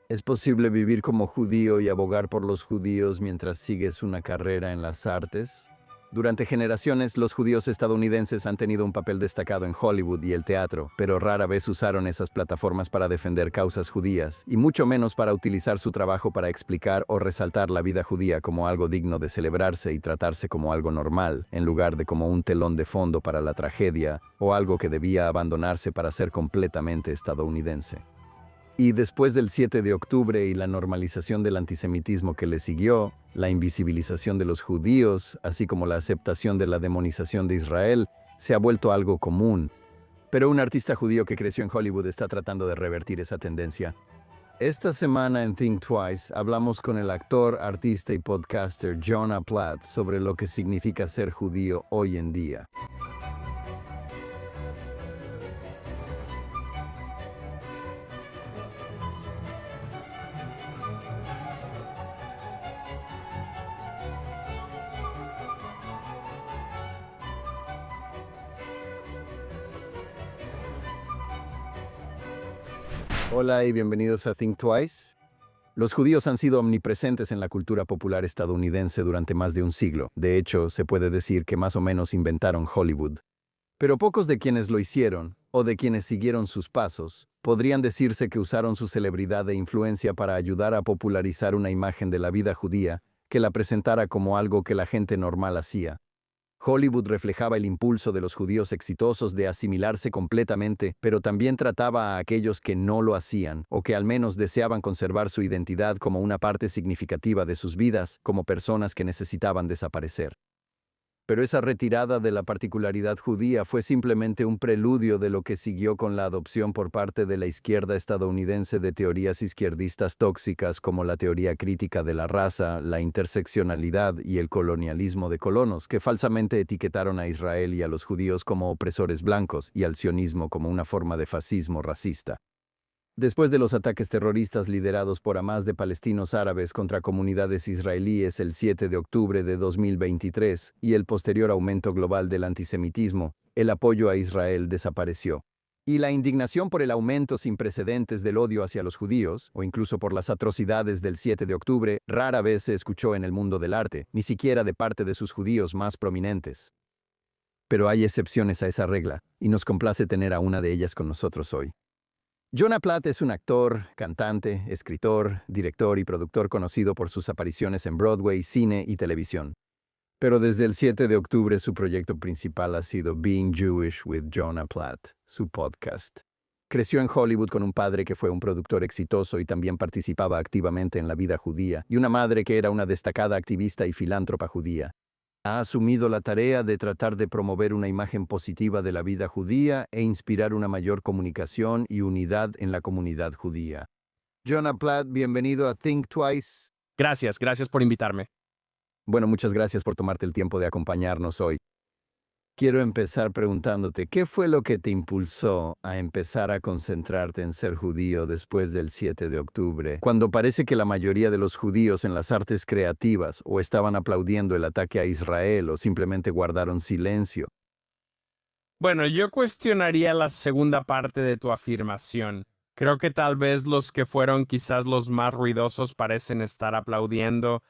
¿Es posible vivir como judío y abogar por los judíos mientras sigues una carrera en las artes? Durante generaciones, los judíos estadounidenses han tenido un papel destacado en Hollywood y el teatro, pero rara vez usaron esas plataformas para defender causas judías, y mucho menos para utilizar su trabajo para explicar o resaltar la vida judía como algo digno de celebrarse y tratarse como algo normal, en lugar de como un telón de fondo para la tragedia o algo que debía abandonarse para ser completamente estadounidense. Y después del 7 de octubre y la normalización del antisemitismo que le siguió, la invisibilización de los judíos, así como la aceptación de la demonización de Israel, se ha vuelto algo común. Pero un artista judío que creció en Hollywood está tratando de revertir esa tendencia. Esta semana en Think Twice hablamos con el actor, artista y podcaster Jonah Platt sobre lo que significa ser judío hoy en día. Hola y bienvenidos a Think Twice. Los judíos han sido omnipresentes en la cultura popular estadounidense durante más de un siglo. De hecho, se puede decir que más o menos inventaron Hollywood. Pero pocos de quienes lo hicieron, o de quienes siguieron sus pasos, podrían decirse que usaron su celebridad e influencia para ayudar a popularizar una imagen de la vida judía que la presentara como algo que la gente normal hacía. Hollywood reflejaba el impulso de los judíos exitosos de asimilarse completamente, pero también trataba a aquellos que no lo hacían, o que al menos deseaban conservar su identidad como una parte significativa de sus vidas, como personas que necesitaban desaparecer. Pero esa retirada de la particularidad judía fue simplemente un preludio de lo que siguió con la adopción por parte de la izquierda estadounidense de teorías izquierdistas tóxicas como la teoría crítica de la raza, la interseccionalidad y el colonialismo de colonos, que falsamente etiquetaron a Israel y a los judíos como opresores blancos y al sionismo como una forma de fascismo racista. Después de los ataques terroristas liderados por Hamás de palestinos árabes contra comunidades israelíes el 7 de octubre de 2023 y el posterior aumento global del antisemitismo, el apoyo a Israel desapareció. Y la indignación por el aumento sin precedentes del odio hacia los judíos, o incluso por las atrocidades del 7 de octubre, rara vez se escuchó en el mundo del arte, ni siquiera de parte de sus judíos más prominentes. Pero hay excepciones a esa regla, y nos complace tener a una de ellas con nosotros hoy. Jonah Platt es un actor, cantante, escritor, director y productor conocido por sus apariciones en Broadway, cine y televisión. Pero desde el 7 de octubre su proyecto principal ha sido Being Jewish with Jonah Platt, su podcast. Creció en Hollywood con un padre que fue un productor exitoso y también participaba activamente en la vida judía, y una madre que era una destacada activista y filántropa judía. Ha asumido la tarea de tratar de promover una imagen positiva de la vida judía e inspirar una mayor comunicación y unidad en la comunidad judía. Jonah Platt, bienvenido a Think Twice. Gracias por invitarme. Bueno, muchas gracias por tomarte el tiempo de acompañarnos hoy. Quiero empezar preguntándote, ¿qué fue lo que te impulsó a empezar a concentrarte en ser judío después del 7 de octubre, cuando parece que la mayoría de los judíos en las artes creativas o estaban aplaudiendo el ataque a Israel o simplemente guardaron silencio? Bueno, yo cuestionaría la segunda parte de tu afirmación. Creo que tal vez los que fueron quizás los más ruidosos parecen estar aplaudiendo,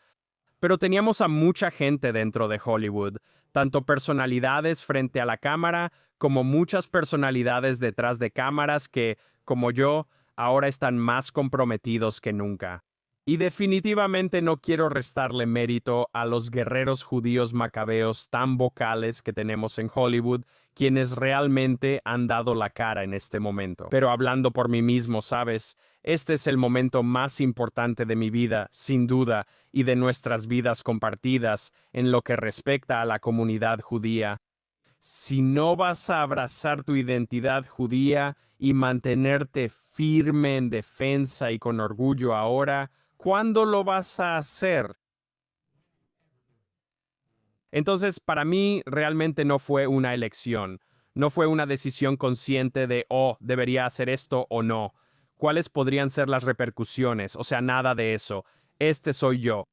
pero teníamos a mucha gente dentro de Hollywood, tanto personalidades frente a la cámara como muchas personalidades detrás de cámaras que, como yo, ahora están más comprometidos que nunca. Y definitivamente no quiero restarle mérito a los guerreros judíos macabeos tan vocales que tenemos en Hollywood, quienes realmente han dado la cara en este momento. Pero hablando por mí mismo, ¿sabes? Este es el momento más importante de mi vida, sin duda, y de nuestras vidas compartidas en lo que respecta a la comunidad judía. Si no vas a abrazar tu identidad judía y mantenerte firme en defensa y con orgullo ahora, ¿cuándo lo vas a hacer? Entonces, para mí, realmente no fue una elección. No fue una decisión consciente de, oh, debería hacer esto o no. ¿Cuáles podrían ser las repercusiones? O sea, nada de eso. Este soy yo.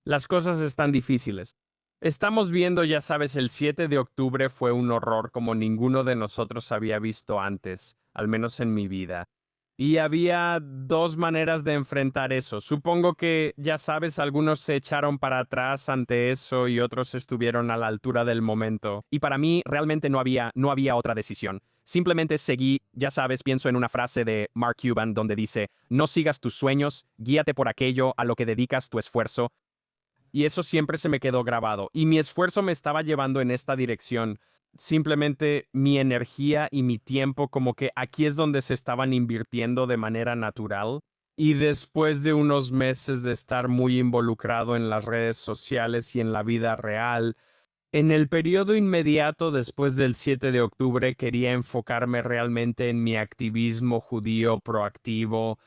Las cosas están difíciles. Estamos viendo, ya sabes, el 7 de octubre fue un horror como ninguno de nosotros había visto antes, al menos en mi vida. Y había dos maneras de enfrentar eso. Supongo que, ya sabes, algunos se echaron para atrás ante eso y otros estuvieron a la altura del momento. Y para mí realmente no había otra decisión. Simplemente seguí, ya sabes, pienso en una frase de Mark Cuban donde dice, no sigas tus sueños, guíate por aquello a lo que dedicas tu esfuerzo. Y eso siempre se me quedó grabado. Y mi esfuerzo me estaba llevando en esta dirección. Simplemente mi energía y mi tiempo como que aquí es donde se estaban invirtiendo de manera natural. Y después de unos meses de estar muy involucrado en las redes sociales y en la vida real, en el periodo inmediato después del 7 de octubre quería enfocarme realmente en mi activismo judío proactivo,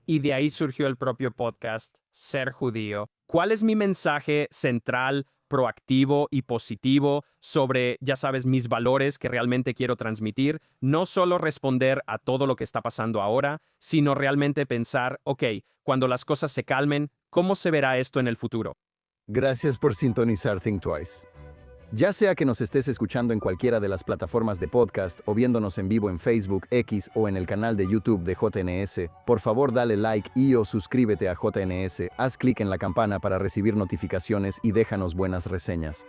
y de ahí surgió el propio podcast, Ser Judío. ¿Cuál es mi mensaje central, proactivo y positivo sobre, ya sabes, mis valores que realmente quiero transmitir? No solo responder a todo lo que está pasando ahora, sino realmente pensar, ok, cuando las cosas se calmen, ¿cómo se verá esto en el futuro? Gracias por sintonizar Think Twice. Ya sea que nos estés escuchando en cualquiera de las plataformas de podcast o viéndonos en vivo en Facebook, X o en el canal de YouTube de JNS, por favor dale like y o suscríbete a JNS, haz clic en la campana para recibir notificaciones y déjanos buenas reseñas.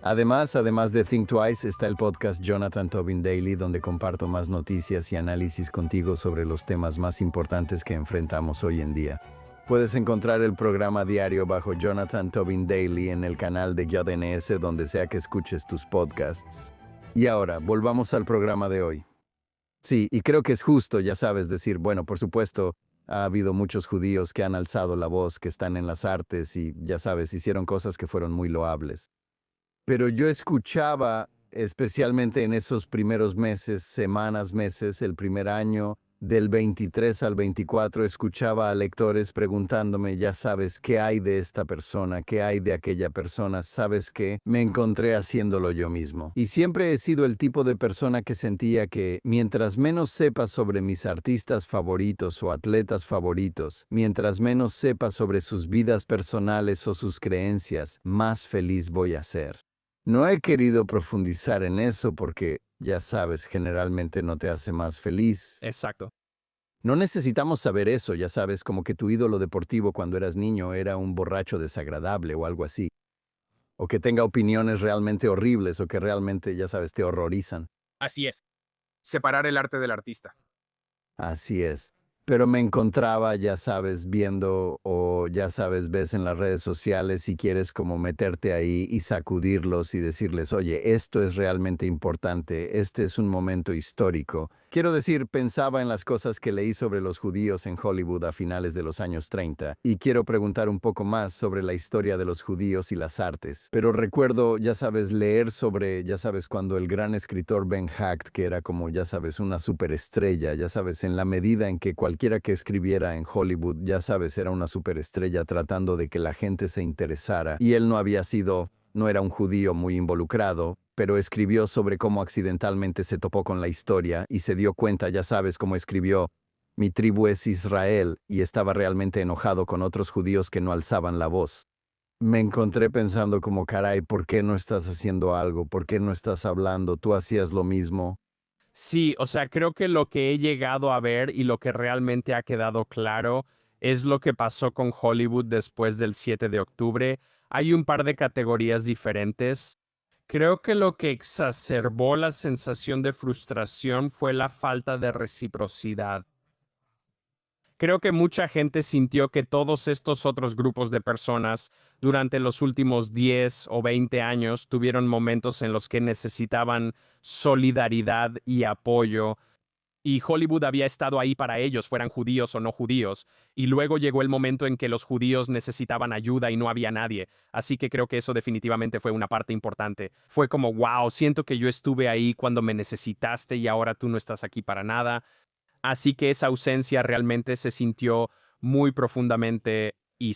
Además de Think Twice, está el podcast Jonathan Tobin Daily, donde comparto más noticias y análisis contigo sobre los temas más importantes que enfrentamos hoy en día. Puedes encontrar el programa diario bajo Jonathan Tobin Daily en el canal de JNS donde sea que escuches tus podcasts. Y ahora, volvamos al programa de hoy. Sí, y creo que es justo, ya sabes, decir, bueno, por supuesto, ha habido muchos judíos que han alzado la voz, que están en las artes y, ya sabes, hicieron cosas que fueron muy loables. Pero yo escuchaba, especialmente en esos primeros meses, semanas, meses, el primer año, del 23 al 24, escuchaba a lectores preguntándome, ya sabes, ¿qué hay de esta persona? ¿Qué hay de aquella persona? ¿Sabes qué? Me encontré haciéndolo yo mismo. Y siempre he sido el tipo de persona que sentía que, mientras menos sepa sobre mis artistas favoritos o atletas favoritos, mientras menos sepa sobre sus vidas personales o sus creencias, más feliz voy a ser. No he querido profundizar en eso porque, ya sabes, generalmente no te hace más feliz. Exacto. No necesitamos saber eso, ya sabes, como que tu ídolo deportivo cuando eras niño era un borracho desagradable o algo así. O que tenga opiniones realmente horribles o que realmente, ya sabes, te horrorizan. Así es. Separar el arte del artista. Así es. Pero me encontraba, ya sabes, viendo o ya sabes, ves en las redes sociales y quieres como meterte ahí y sacudirlos y decirles, oye, esto es realmente importante, este es un momento histórico. Quiero decir, pensaba en las cosas que leí sobre los judíos en Hollywood a finales de los años 30 y quiero preguntar un poco más sobre la historia de los judíos y las artes. Pero recuerdo, ya sabes, leer sobre, ya sabes, cuando el gran escritor Ben Hecht, que era como, ya sabes, una superestrella, ya sabes, en la medida en que cualquiera que escribiera en Hollywood, ya sabes, era una superestrella tratando de que la gente se interesara y él no era un judío muy involucrado, pero escribió sobre cómo accidentalmente se topó con la historia y se dio cuenta, ya sabes, cómo escribió, mi tribu es Israel, y estaba realmente enojado con otros judíos que no alzaban la voz. Me encontré pensando como, caray, ¿por qué no estás haciendo algo? ¿Por qué no estás hablando? Tú hacías lo mismo. Sí, o sea, creo que lo que he llegado a ver y lo que realmente ha quedado claro es lo que pasó con Hollywood después del 7 de octubre. Hay un par de categorías diferentes. Creo que lo que exacerbó la sensación de frustración fue la falta de reciprocidad. Creo que mucha gente sintió que todos estos otros grupos de personas durante los últimos 10 o 20 años tuvieron momentos en los que necesitaban solidaridad y apoyo, y Hollywood había estado ahí para ellos, fueran judíos o no judíos, y luego llegó el momento en que los judíos necesitaban ayuda y no había nadie, así que creo que eso definitivamente fue una parte importante. Fue como, wow, siento que yo estuve ahí cuando me necesitaste y ahora tú no estás aquí para nada. Así que esa ausencia realmente se sintió muy profundamente y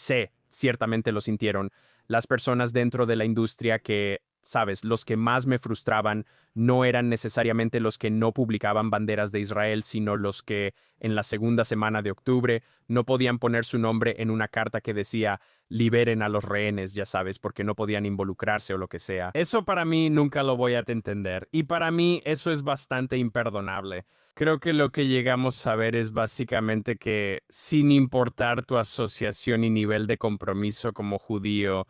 ciertamente lo sintieron las personas dentro de la industria que sabes, los que más me frustraban no eran necesariamente los que no publicaban banderas de Israel, sino los que en la segunda semana de octubre no podían poner su nombre en una carta que decía liberen a los rehenes, ya sabes, porque no podían involucrarse o lo que sea. Eso para mí nunca lo voy a entender, y para mí eso es bastante imperdonable. Creo que lo que llegamos a ver es básicamente que, sin importar tu asociación y nivel de compromiso como judío,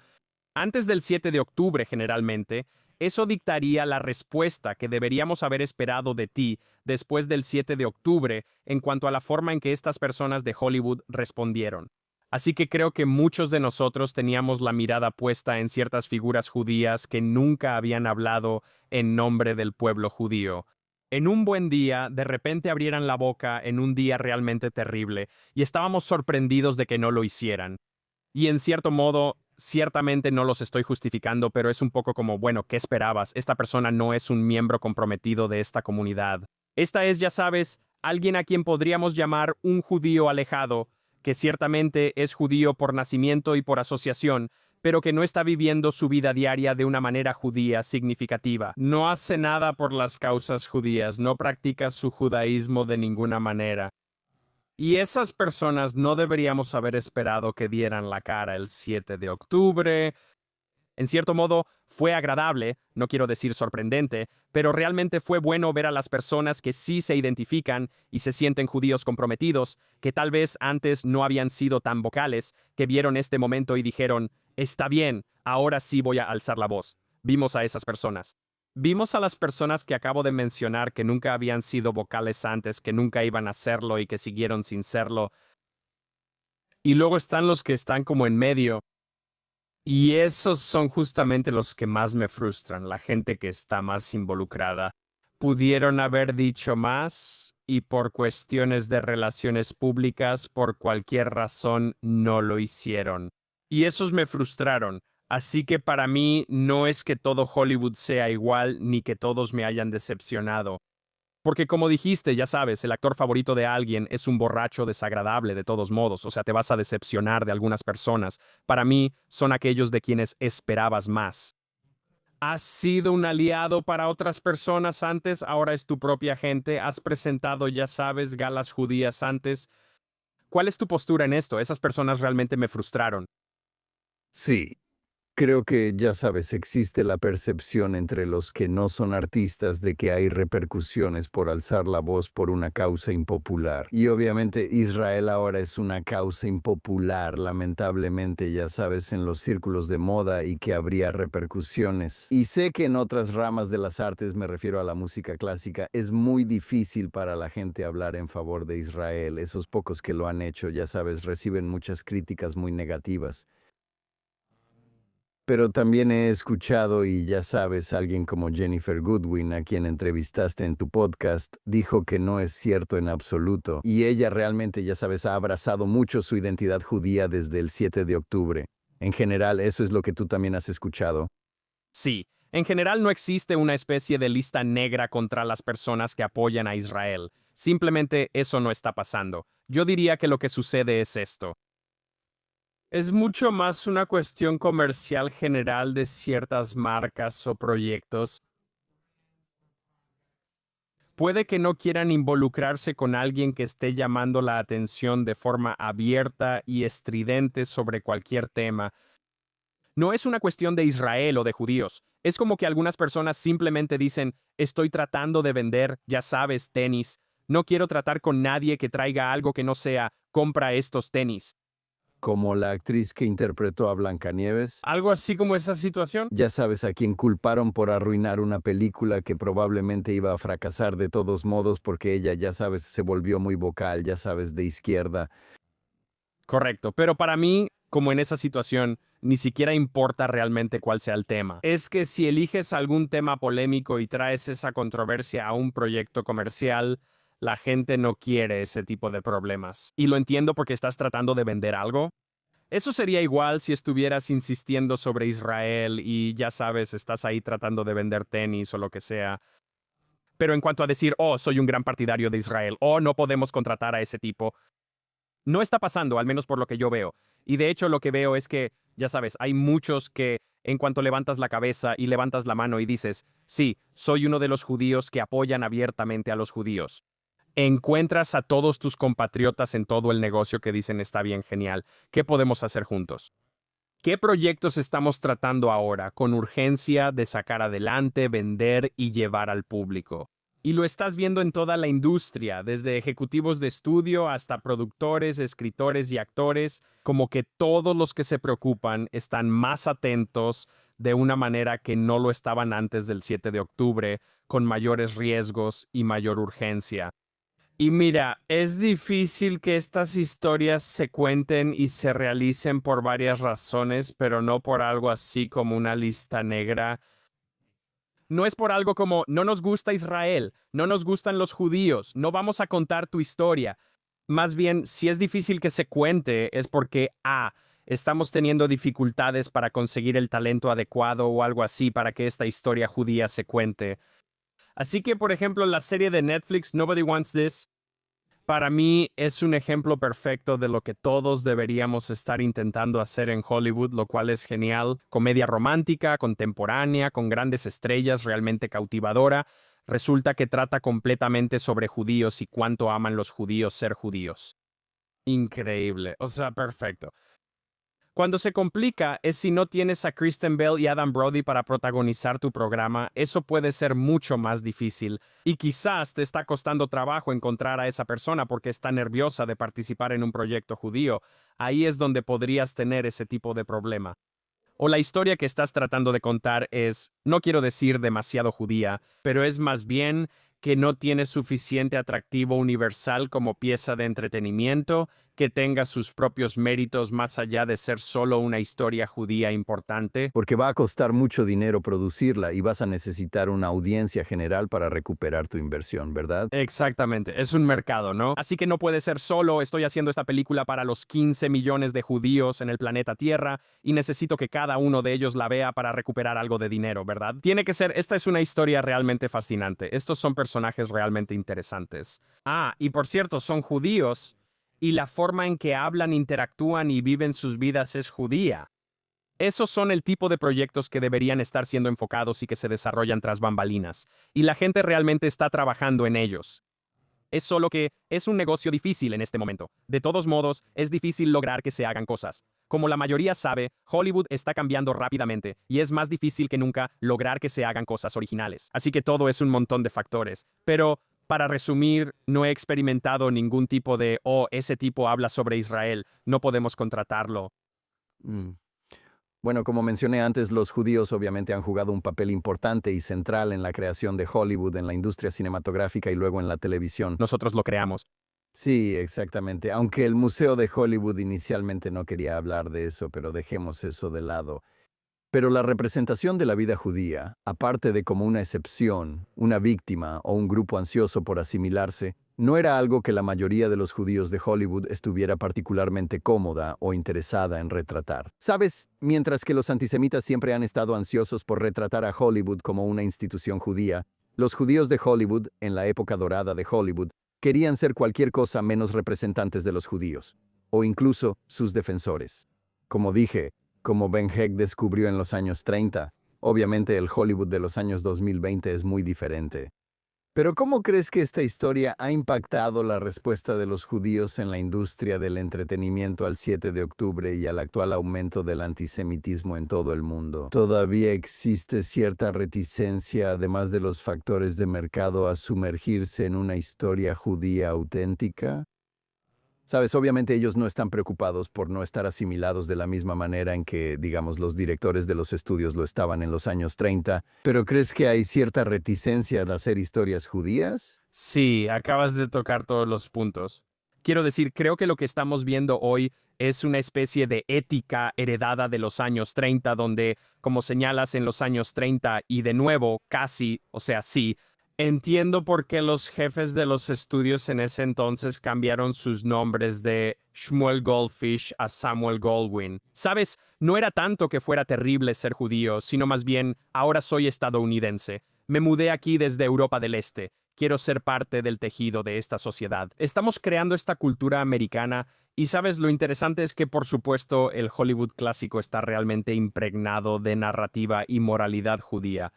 antes del 7 de octubre generalmente, eso dictaría la respuesta que deberíamos haber esperado de ti después del 7 de octubre en cuanto a la forma en que estas personas de Hollywood respondieron. Así que creo que muchos de nosotros teníamos la mirada puesta en ciertas figuras judías que nunca habían hablado en nombre del pueblo judío. En un buen día, de repente abrieran la boca en un día realmente terrible, y estábamos sorprendidos de que no lo hicieran. Y en cierto modo, ciertamente no los estoy justificando, pero es un poco como, bueno, ¿qué esperabas? Esta persona no es un miembro comprometido de esta comunidad. Esta es, ya sabes, alguien a quien podríamos llamar un judío alejado, que ciertamente es judío por nacimiento y por asociación, pero que no está viviendo su vida diaria de una manera judía significativa. No hace nada por las causas judías, no practica su judaísmo de ninguna manera. Y esas personas no deberíamos haber esperado que dieran la cara el 7 de octubre. En cierto modo, fue agradable, no quiero decir sorprendente, pero realmente fue bueno ver a las personas que sí se identifican y se sienten judíos comprometidos, que tal vez antes no habían sido tan vocales, que vieron este momento y dijeron, está bien, ahora sí voy a alzar la voz. Vimos a esas personas. Vimos a las personas que acabo de mencionar que nunca habían sido vocales antes, que nunca iban a serlo y que siguieron sin serlo. Y luego están los que están como en medio. Y esos son justamente los que más me frustran, la gente que está más involucrada. Pudieron haber dicho más y por cuestiones de relaciones públicas, por cualquier razón, no lo hicieron. Y esos me frustraron. Así que para mí no es que todo Hollywood sea igual ni que todos me hayan decepcionado. Porque como dijiste, ya sabes, el actor favorito de alguien es un borracho desagradable de todos modos, o sea, te vas a decepcionar de algunas personas. Para mí, son aquellos de quienes esperabas más. Has sido un aliado para otras personas antes, ahora es tu propia gente, has presentado, ya sabes, galas judías antes. ¿Cuál es tu postura en esto? Esas personas realmente me frustraron. Sí. Creo que, ya sabes, existe la percepción entre los que no son artistas de que hay repercusiones por alzar la voz por una causa impopular. Y obviamente Israel ahora es una causa impopular, lamentablemente, ya sabes, en los círculos de moda y que habría repercusiones. Y sé que en otras ramas de las artes, me refiero a la música clásica, es muy difícil para la gente hablar en favor de Israel. Esos pocos que lo han hecho, ya sabes, reciben muchas críticas muy negativas. Pero también he escuchado y ya sabes, alguien como Jennifer Goodwin, a quien entrevistaste en tu podcast, dijo que no es cierto en absoluto. Y ella realmente, ya sabes, ha abrazado mucho su identidad judía desde el 7 de octubre. En general, eso es lo que tú también has escuchado. Sí, en general no existe una especie de lista negra contra las personas que apoyan a Israel. Simplemente eso no está pasando. Yo diría que lo que sucede es esto. Es mucho más una cuestión comercial general de ciertas marcas o proyectos. Puede que no quieran involucrarse con alguien que esté llamando la atención de forma abierta y estridente sobre cualquier tema. No es una cuestión de Israel o de judíos. Es como que algunas personas simplemente dicen, estoy tratando de vender, ya sabes, tenis. No quiero tratar con nadie que traiga algo que no sea, compra estos tenis. Como la actriz que interpretó a Blancanieves. Algo así como esa situación. Ya sabes, a quien culparon por arruinar una película que probablemente iba a fracasar de todos modos porque ella, ya sabes, se volvió muy vocal, ya sabes, de izquierda. Correcto, pero para mí, como en esa situación, ni siquiera importa realmente cuál sea el tema. Es que si eliges algún tema polémico y traes esa controversia a un proyecto comercial, la gente no quiere ese tipo de problemas. Y lo entiendo porque estás tratando de vender algo. Eso sería igual si estuvieras insistiendo sobre Israel y ya sabes, estás ahí tratando de vender tenis o lo que sea. Pero en cuanto a decir, oh, soy un gran partidario de Israel, oh, no podemos contratar a ese tipo, no está pasando, al menos por lo que yo veo. Y de hecho lo que veo es que, ya sabes, hay muchos que en cuanto levantas la cabeza y levantas la mano y dices, sí, soy uno de los judíos que apoyan abiertamente a los judíos. Encuentras a todos tus compatriotas en todo el negocio que dicen está bien, genial. ¿Qué podemos hacer juntos? ¿Qué proyectos estamos tratando ahora con urgencia de sacar adelante, vender y llevar al público? Y lo estás viendo en toda la industria, desde ejecutivos de estudio hasta productores, escritores y actores, como que todos los que se preocupan están más atentos de una manera que no lo estaban antes del 7 de octubre, con mayores riesgos y mayor urgencia. Y mira, es difícil que estas historias se cuenten y se realicen por varias razones, pero no por algo así como una lista negra. No es por algo como no nos gusta Israel, no nos gustan los judíos, no vamos a contar tu historia. Más bien, si es difícil que se cuente, es porque estamos teniendo dificultades para conseguir el talento adecuado o algo así para que esta historia judía se cuente. Así que, por ejemplo, la serie de Netflix Nobody Wants This, para mí es un ejemplo perfecto de lo que todos deberíamos estar intentando hacer en Hollywood, lo cual es genial. Comedia romántica, contemporánea, con grandes estrellas, realmente cautivadora. Resulta que trata completamente sobre judíos y cuánto aman los judíos ser judíos. Increíble, o sea, perfecto. Cuando se complica es si no tienes a Kristen Bell y Adam Brody para protagonizar tu programa, eso puede ser mucho más difícil. Y quizás te está costando trabajo encontrar a esa persona porque está nerviosa de participar en un proyecto judío. Ahí es donde podrías tener ese tipo de problema. O la historia que estás tratando de contar es, no quiero decir demasiado judía, pero es más bien que no tiene suficiente atractivo universal como pieza de entretenimiento, que tenga sus propios méritos más allá de ser solo una historia judía importante. Porque va a costar mucho dinero producirla y vas a necesitar una audiencia general para recuperar tu inversión, ¿verdad? Exactamente, es un mercado, ¿no? Así que no puede ser solo, estoy haciendo esta película para los 15 millones de judíos en el planeta Tierra y necesito que cada uno de ellos la vea para recuperar algo de dinero, ¿verdad? Tiene que ser, esta es una historia realmente fascinante, estos son personajes realmente interesantes. Y por cierto, son judíos y la forma en que hablan, interactúan y viven sus vidas es judía. Esos son el tipo de proyectos que deberían estar siendo enfocados y que se desarrollan tras bambalinas. Y la gente realmente está trabajando en ellos. Es solo que es un negocio difícil en este momento. De todos modos, es difícil lograr que se hagan cosas. Como la mayoría sabe, Hollywood está cambiando rápidamente y es más difícil que nunca lograr que se hagan cosas originales. Así que todo es un montón de factores. Pero, para resumir, no he experimentado ningún tipo de, ese tipo habla sobre Israel, no podemos contratarlo. Mm. Bueno, como mencioné antes, los judíos obviamente han jugado un papel importante y central en la creación de Hollywood, en la industria cinematográfica y luego en la televisión. Nosotros lo creamos. Sí, exactamente. Aunque el Museo de Hollywood inicialmente no quería hablar de eso, pero dejemos eso de lado. Pero la representación de la vida judía, aparte de como una excepción, una víctima o un grupo ansioso por asimilarse, no era algo que la mayoría de los judíos de Hollywood estuviera particularmente cómoda o interesada en retratar. ¿Sabes? Mientras que los antisemitas siempre han estado ansiosos por retratar a Hollywood como una institución judía, los judíos de Hollywood, en la época dorada de Hollywood, querían ser cualquier cosa menos representantes de los judíos, o incluso sus defensores. Como dije, como Ben Heck descubrió en los años 30, obviamente el Hollywood de los años 2020 es muy diferente. Pero ¿cómo crees que esta historia ha impactado la respuesta de los judíos en la industria del entretenimiento al 7 de octubre y al actual aumento del antisemitismo en todo el mundo? ¿Todavía existe cierta reticencia, además de los factores de mercado, a sumergirse en una historia judía auténtica? Sabes, obviamente ellos no están preocupados por no estar asimilados de la misma manera en que, digamos, los directores de los estudios lo estaban en los años 30, pero ¿crees que hay cierta reticencia de hacer historias judías? Sí, acabas de tocar todos los puntos. Quiero decir, creo que lo que estamos viendo hoy es una especie de ética heredada de los años 30, donde, como señalas en los años 30, y de nuevo, casi, o sea, sí, entiendo por qué los jefes de los estudios en ese entonces cambiaron sus nombres de Shmuel Goldfish a Samuel Goldwyn. Sabes, no era tanto que fuera terrible ser judío, sino más bien, ahora soy estadounidense. Me mudé aquí desde Europa del Este. quiero ser parte del tejido de esta sociedad. Estamos creando esta cultura americana y sabes, lo interesante es que por supuesto el Hollywood clásico está realmente impregnado de narrativa y moralidad judía.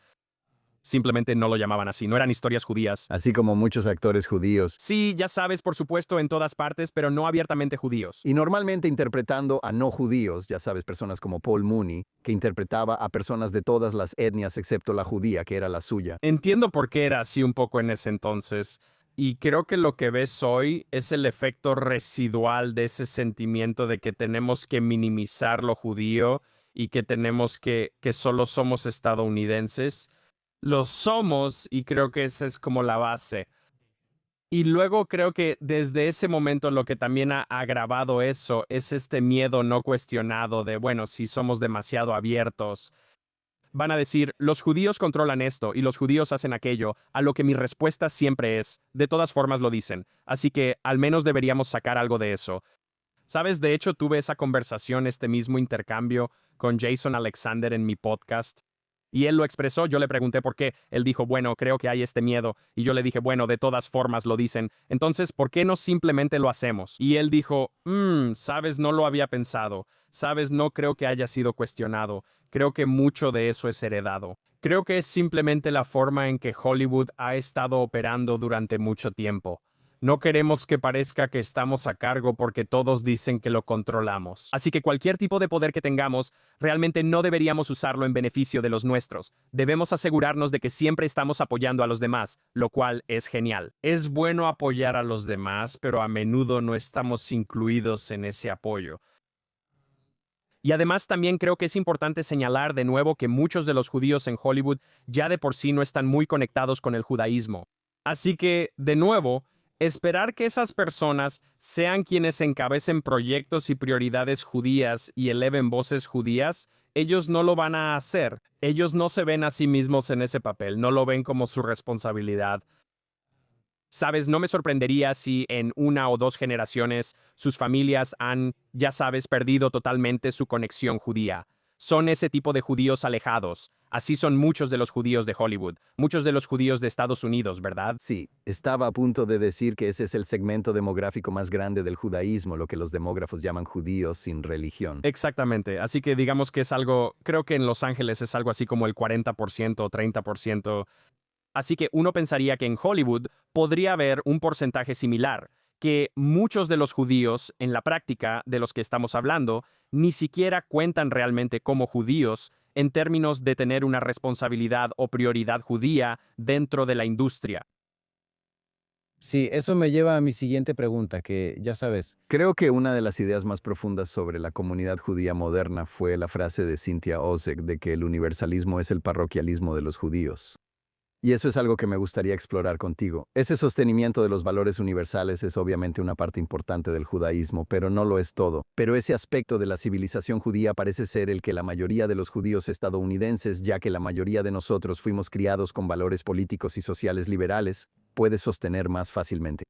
Simplemente no lo llamaban así, no eran historias judías. Así como muchos actores judíos. Sí, ya sabes, por supuesto, en todas partes, pero no abiertamente judíos. Y normalmente interpretando a no judíos, ya sabes, personas como Paul Mooney, que interpretaba a personas de todas las etnias excepto la judía, que era la suya. Entiendo por qué era así un poco en ese entonces, y creo que lo que ves hoy es el efecto residual de ese sentimiento de que tenemos que minimizar lo judío y que tenemos que solo somos estadounidenses. Lo somos y creo que esa es como la base. Y luego creo que desde ese momento lo que también ha agravado eso es este miedo no cuestionado de, bueno, si somos demasiado abiertos. Van a decir, los judíos controlan esto y los judíos hacen aquello, a lo que mi respuesta siempre es, de todas formas lo dicen, así que al menos deberíamos sacar algo de eso. ¿Sabes? De hecho, tuve esa conversación, este mismo intercambio con Jason Alexander en mi podcast. Y él lo expresó, yo le pregunté por qué. Él dijo, bueno, creo que hay este miedo. Y yo le dije, bueno, de todas formas lo dicen. Entonces, ¿por qué no simplemente lo hacemos? Y él dijo, sabes, no lo había pensado. Sabes, no creo que haya sido cuestionado. Creo que mucho de eso es heredado. Creo que es simplemente la forma en que Hollywood ha estado operando durante mucho tiempo. No queremos que parezca que estamos a cargo porque todos dicen que lo controlamos. Así que cualquier tipo de poder que tengamos, realmente no deberíamos usarlo en beneficio de los nuestros. Debemos asegurarnos de que siempre estamos apoyando a los demás, lo cual es genial. Es bueno apoyar a los demás, pero a menudo no estamos incluidos en ese apoyo. Y además también creo que es importante señalar de nuevo que muchos de los judíos en Hollywood ya de por sí no están muy conectados con el judaísmo. Así que, de nuevo, esperar que esas personas sean quienes encabecen proyectos y prioridades judías y eleven voces judías, ellos no lo van a hacer. Ellos no se ven a sí mismos en ese papel, no lo ven como su responsabilidad. Sabes, no me sorprendería si en 1 o 2 generaciones sus familias han, ya sabes, perdido totalmente su conexión judía. Son ese tipo de judíos alejados. Así son muchos de los judíos de Hollywood, muchos de los judíos de Estados Unidos, ¿verdad? Sí, estaba a punto de decir que ese es el segmento demográfico más grande del judaísmo, lo que los demógrafos llaman judíos sin religión. Exactamente. Así que digamos que es algo, creo que en Los Ángeles es algo así como el 40% o 30%. Así que uno pensaría que en Hollywood podría haber un porcentaje similar, que muchos de los judíos, en la práctica de los que estamos hablando, ni siquiera cuentan realmente como judíos en términos de tener una responsabilidad o prioridad judía dentro de la industria. Sí, eso me lleva a mi siguiente pregunta, que ya sabes, Creo que una de las ideas más profundas sobre la comunidad judía moderna fue la frase de Cynthia Ozick de que el universalismo es el parroquialismo de los judíos. Y eso es algo que me gustaría explorar contigo. Ese sostenimiento de los valores universales es obviamente una parte importante del judaísmo, pero no lo es todo. Pero ese aspecto de la civilización judía parece ser el que la mayoría de los judíos estadounidenses, ya que la mayoría de nosotros fuimos criados con valores políticos y sociales liberales, puede sostener más fácilmente.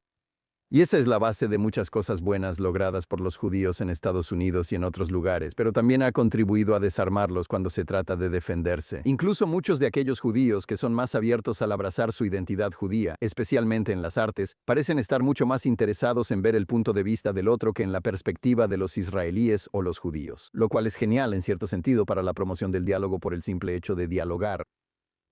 Y esa es la base de muchas cosas buenas logradas por los judíos en Estados Unidos y en otros lugares, pero también ha contribuido a desarmarlos cuando se trata de defenderse. Incluso muchos de aquellos judíos que son más abiertos al abrazar su identidad judía, especialmente en las artes, parecen estar mucho más interesados en ver el punto de vista del otro que en la perspectiva de los israelíes o los judíos, lo cual es genial en cierto sentido para la promoción del diálogo por el simple hecho de dialogar.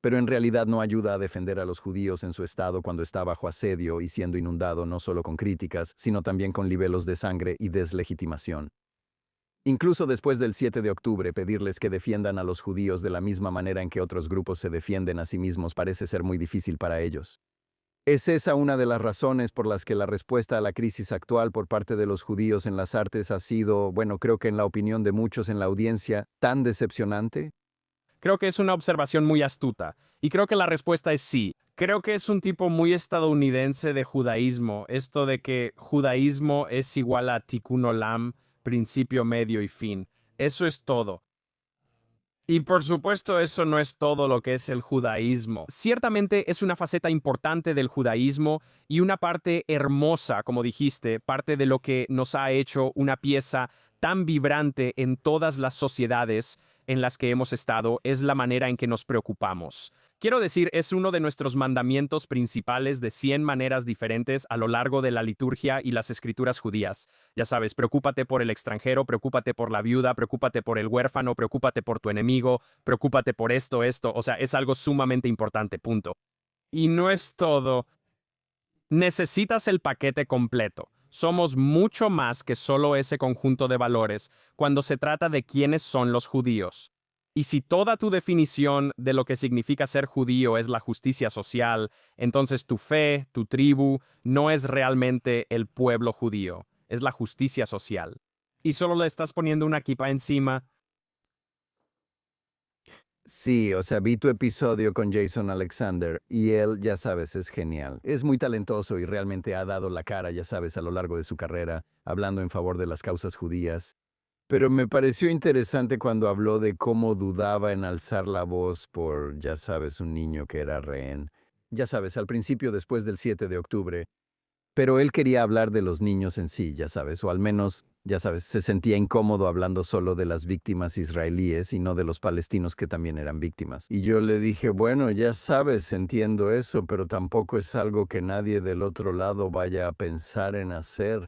Pero en realidad no ayuda a defender a los judíos en su estado cuando está bajo asedio y siendo inundado no solo con críticas, sino también con libelos de sangre y deslegitimación. Incluso después del 7 de octubre, pedirles que defiendan a los judíos de la misma manera en que otros grupos se defienden a sí mismos parece ser muy difícil para ellos. ¿Es esa una de las razones por las que la respuesta a la crisis actual por parte de los judíos en las artes ha sido, bueno, creo que en la opinión de muchos en la audiencia, tan decepcionante? Creo que es una observación muy astuta, y creo que la respuesta es sí. Creo que es un tipo muy estadounidense de judaísmo, esto de que judaísmo es igual a tikkun olam, principio, medio y fin. Eso es todo. Y por supuesto eso no es todo lo que es el judaísmo. Ciertamente es una faceta importante del judaísmo y una parte hermosa, como dijiste, parte de lo que nos ha hecho una pieza tan vibrante en todas las sociedades en las que hemos estado, es la manera en que nos preocupamos. Quiero decir, es uno de nuestros mandamientos principales de 100 maneras diferentes a lo largo de la liturgia y las escrituras judías. Ya sabes, preocúpate por el extranjero, preocúpate por la viuda, preocúpate por el huérfano, preocúpate por tu enemigo, preocúpate por esto, o sea, es algo sumamente importante, punto. Y no es todo. Necesitas el paquete completo. Somos mucho más que solo ese conjunto de valores cuando se trata de quiénes son los judíos. Y si toda tu definición de lo que significa ser judío es la justicia social, entonces tu fe, tu tribu, no es realmente el pueblo judío, es la justicia social. Y solo le estás poniendo una kipa encima. Sí, o sea, vi tu episodio con Jason Alexander y él, ya sabes, es genial. Es muy talentoso y realmente ha dado la cara, ya sabes, a lo largo de su carrera, hablando en favor de las causas judías. Pero me pareció interesante cuando habló de cómo dudaba en alzar la voz por, ya sabes, un niño que era rehén. Ya sabes, al principio después del 7 de octubre. Pero él quería hablar de los niños en sí, ya sabes, o al menos, ya sabes, se sentía incómodo hablando solo de las víctimas israelíes y no de los palestinos que también eran víctimas. Y yo le dije, bueno, ya sabes, entiendo eso, pero tampoco es algo que nadie del otro lado vaya a pensar en hacer.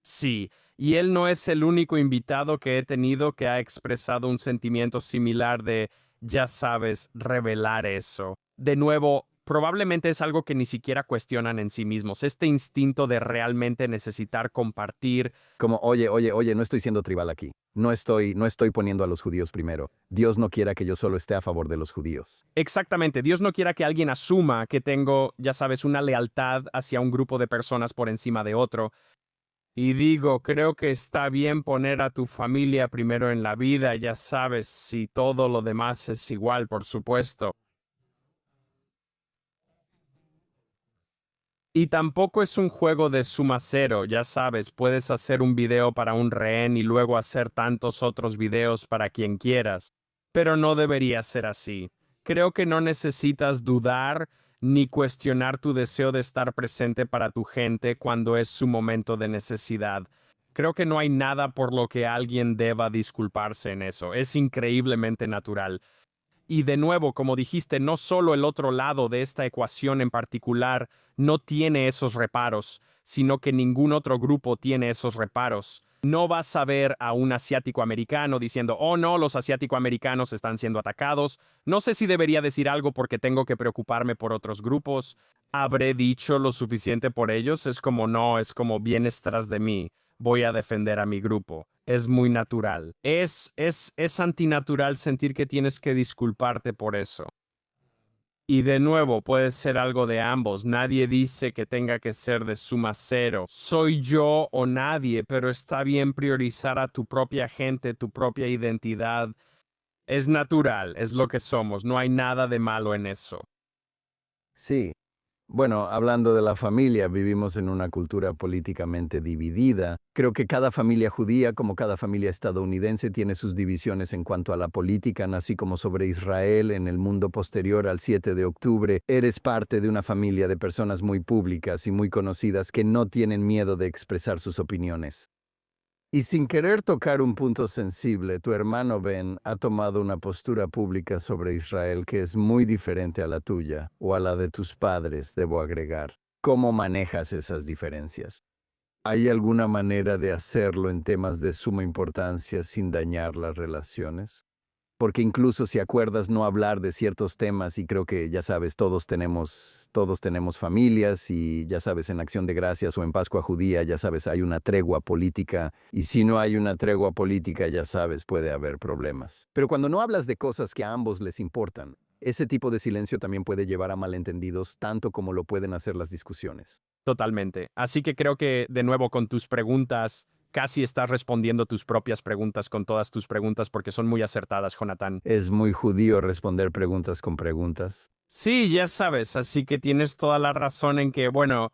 Sí, y él no es el único invitado que he tenido que ha expresado un sentimiento similar de, ya sabes, revelar eso. De nuevo, probablemente es algo que ni siquiera cuestionan en sí mismos, este instinto de realmente necesitar compartir. Como, oye, no estoy siendo tribal aquí. No estoy poniendo a los judíos primero. Dios no quiera que yo solo esté a favor de los judíos. Exactamente, Dios no quiera que alguien asuma que tengo, ya sabes, una lealtad hacia un grupo de personas por encima de otro. Y digo, creo que está bien poner a tu familia primero en la vida, ya sabes, si todo lo demás es igual, por supuesto. Y tampoco es un juego de suma cero, ya sabes, puedes hacer un video para un rehén y luego hacer tantos otros videos para quien quieras. Pero no debería ser así. Creo que no necesitas dudar ni cuestionar tu deseo de estar presente para tu gente cuando es su momento de necesidad. Creo que no hay nada por lo que alguien deba disculparse en eso. Es increíblemente natural. Y de nuevo, como dijiste, no solo el otro lado de esta ecuación en particular no tiene esos reparos, sino que ningún otro grupo tiene esos reparos. No vas a ver a un asiático americano diciendo, oh no, los asiático-americanos están siendo atacados. No sé si debería decir algo porque tengo que preocuparme por otros grupos. ¿Habré dicho lo suficiente por ellos? Es como no, es como vienes tras de mí. Voy a defender a mi grupo. Es muy natural. Es antinatural sentir que tienes que disculparte por eso. Y de nuevo, puede ser algo de ambos. Nadie dice que tenga que ser de suma cero. Soy yo o nadie, pero está bien priorizar a tu propia gente, tu propia identidad. Es natural, es lo que somos. No hay nada de malo en eso. Sí. Bueno, hablando de la familia, vivimos en una cultura políticamente dividida. Creo que cada familia judía, como cada familia estadounidense, tiene sus divisiones en cuanto a la política, así como sobre Israel en el mundo posterior al 7 de octubre. Eres parte de una familia de personas muy públicas y muy conocidas que no tienen miedo de expresar sus opiniones. Y sin querer tocar un punto sensible, tu hermano Ben ha tomado una postura pública sobre Israel que es muy diferente a la tuya, o a la de tus padres, debo agregar. ¿Cómo manejas esas diferencias? ¿Hay alguna manera de hacerlo en temas de suma importancia sin dañar las relaciones? Porque incluso si acuerdas no hablar de ciertos temas, y creo que ya sabes, todos tenemos familias y ya sabes, en Acción de Gracias o en Pascua Judía, ya sabes, hay una tregua política y si no hay una tregua política, ya sabes, puede haber problemas. Pero cuando no hablas de cosas que a ambos les importan, ese tipo de silencio también puede llevar a malentendidos tanto como lo pueden hacer las discusiones. Totalmente. Así que creo que, de nuevo, con tus preguntas, casi estás respondiendo tus propias preguntas con todas tus preguntas porque son muy acertadas, Jonathan. Es muy judío responder preguntas con preguntas. Sí, ya sabes, así que tienes toda la razón en que, bueno,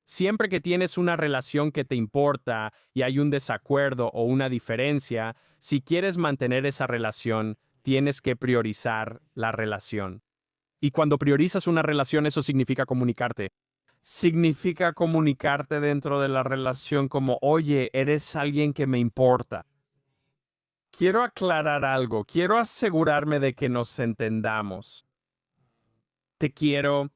siempre que tienes una relación que te importa y hay un desacuerdo o una diferencia, si quieres mantener esa relación, tienes que priorizar la relación. Y cuando priorizas una relación, eso significa comunicarte. Significa comunicarte dentro de la relación como, oye, eres alguien que me importa. quiero aclarar algo. Quiero asegurarme de que nos entendamos. Te quiero.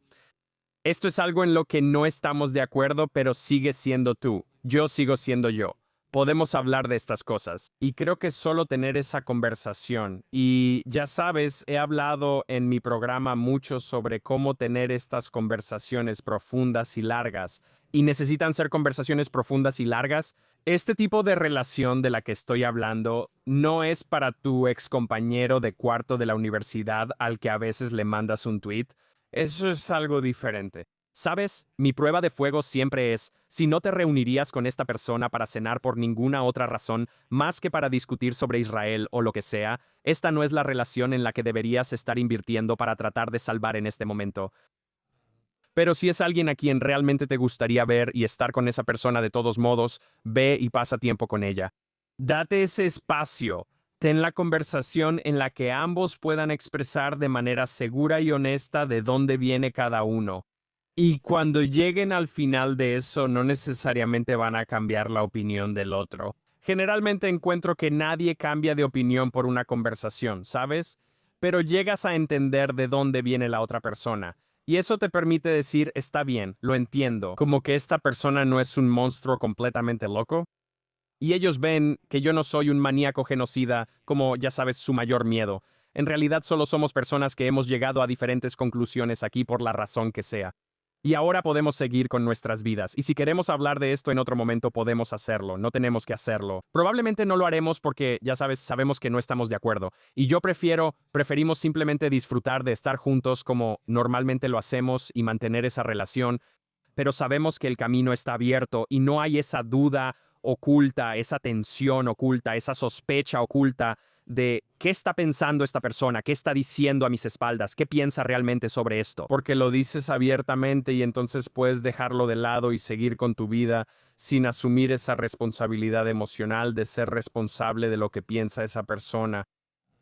Esto es algo en lo que no estamos de acuerdo, pero sigues siendo tú. Yo sigo siendo yo. Podemos hablar de estas cosas. Y creo que solo tener esa conversación. Y ya sabes, he hablado en mi programa mucho sobre cómo tener estas conversaciones profundas y largas. Y necesitan ser conversaciones profundas y largas. Este tipo de relación de la que estoy hablando no es para tu excompañero de cuarto de la universidad al que a veces le mandas un tweet. Eso es algo diferente. ¿Sabes? Mi prueba de fuego siempre es, si no te reunirías con esta persona para cenar por ninguna otra razón más que para discutir sobre Israel o lo que sea, esta no es la relación en la que deberías estar invirtiendo para tratar de salvar en este momento. Pero si es alguien a quien realmente te gustaría ver y estar con esa persona de todos modos, ve y pasa tiempo con ella. Date ese espacio. Ten la conversación en la que ambos puedan expresar de manera segura y honesta de dónde viene cada uno. Y cuando lleguen al final de eso, no necesariamente van a cambiar la opinión del otro. Generalmente encuentro que nadie cambia de opinión por una conversación, ¿sabes? Pero llegas a entender de dónde viene la otra persona. Y eso te permite decir, está bien, lo entiendo, como que esta persona no es un monstruo completamente loco. Y ellos ven que yo no soy un maníaco genocida, como ya sabes, su mayor miedo. En realidad solo somos personas que hemos llegado a diferentes conclusiones aquí por la razón que sea. Y ahora podemos seguir con nuestras vidas. Y si queremos hablar de esto en otro momento, podemos hacerlo. No tenemos que hacerlo. Probablemente no lo haremos porque, ya sabes, sabemos que no estamos de acuerdo. Y yo preferimos simplemente disfrutar de estar juntos como normalmente lo hacemos y mantener esa relación. Pero sabemos que el camino está abierto y no hay esa duda oculta, esa tensión oculta, esa sospecha oculta de qué está pensando esta persona, qué está diciendo a mis espaldas, qué piensa realmente sobre esto. Porque lo dices abiertamente y entonces puedes dejarlo de lado y seguir con tu vida sin asumir esa responsabilidad emocional de ser responsable de lo que piensa esa persona.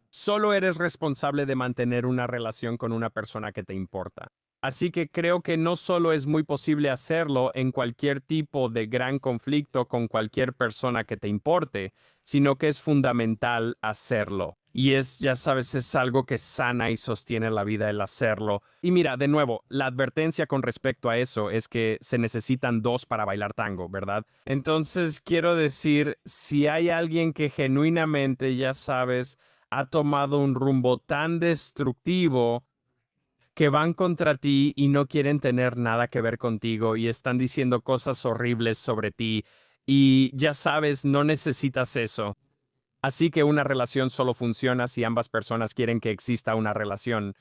Solo eres responsable de mantener una relación con una persona que te importa. Así que creo que no solo es muy posible hacerlo en cualquier tipo de gran conflicto con cualquier persona que te importe, sino que es fundamental hacerlo. Y ya sabes, es algo que sana y sostiene la vida el hacerlo. Y mira, de nuevo, la advertencia con respecto a eso es que se necesitan dos para bailar tango, ¿verdad? Entonces, quiero decir, si hay alguien que genuinamente, ya sabes, ha tomado un rumbo tan destructivo que van contra ti y no quieren tener nada que ver contigo y están diciendo cosas horribles sobre ti y ya sabes, no necesitas eso. Así que una relación solo funciona si ambas personas quieren que exista una relación.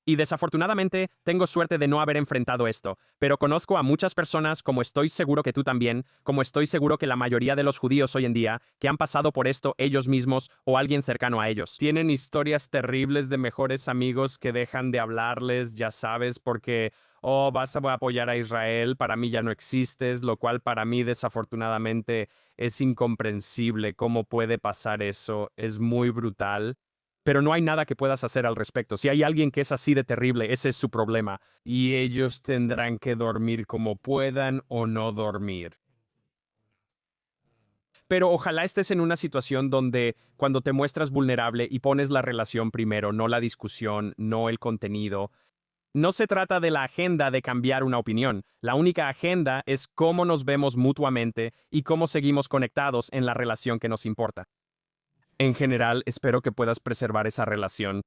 Y desafortunadamente, tengo suerte de no haber enfrentado esto, pero conozco a muchas personas, como estoy seguro que tú también, como estoy seguro que la mayoría de los judíos hoy en día, que han pasado por esto ellos mismos o alguien cercano a ellos. Tienen historias terribles de mejores amigos que dejan de hablarles, ya sabes, porque, oh, vas a apoyar a Israel, para mí ya no existes, lo cual para mí desafortunadamente es incomprensible cómo puede pasar eso, es muy brutal. Pero no hay nada que puedas hacer al respecto. Si hay alguien que es así de terrible, ese es su problema. Y ellos tendrán que dormir como puedan o no dormir. Pero ojalá estés en una situación donde cuando te muestras vulnerable y pones la relación primero, no la discusión, no el contenido, no se trata de la agenda de cambiar una opinión. La única agenda es cómo nos vemos mutuamente y cómo seguimos conectados en la relación que nos importa. En general, espero que puedas preservar esa relación.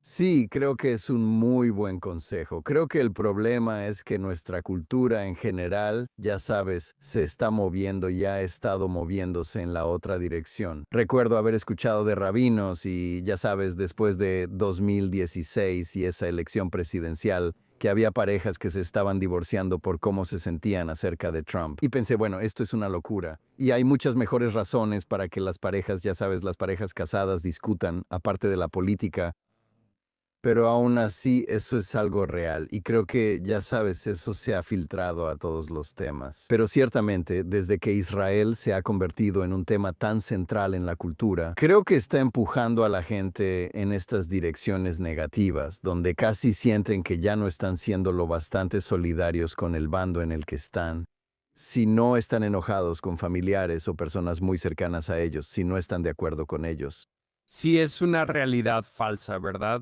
Sí, creo que es un muy buen consejo. Creo que el problema es que nuestra cultura en general, ya sabes, se está moviendo y ha estado moviéndose en la otra dirección. Recuerdo haber escuchado de rabinos y, ya sabes, después de 2016 y esa elección presidencial, que había parejas que se estaban divorciando por cómo se sentían acerca de Trump. Y pensé, bueno, esto es una locura. Y hay muchas mejores razones para que las parejas, ya sabes, las parejas casadas discutan, aparte de la política. Pero aún así, eso es algo real y creo que, ya sabes, eso se ha filtrado a todos los temas. Pero ciertamente, desde que Israel se ha convertido en un tema tan central en la cultura, creo que está empujando a la gente en estas direcciones negativas, donde casi sienten que ya no están siendo lo bastante solidarios con el bando en el que están. Si no están enojados con familiares o personas muy cercanas a ellos, si no están de acuerdo con ellos. Sí es una realidad falsa, ¿verdad?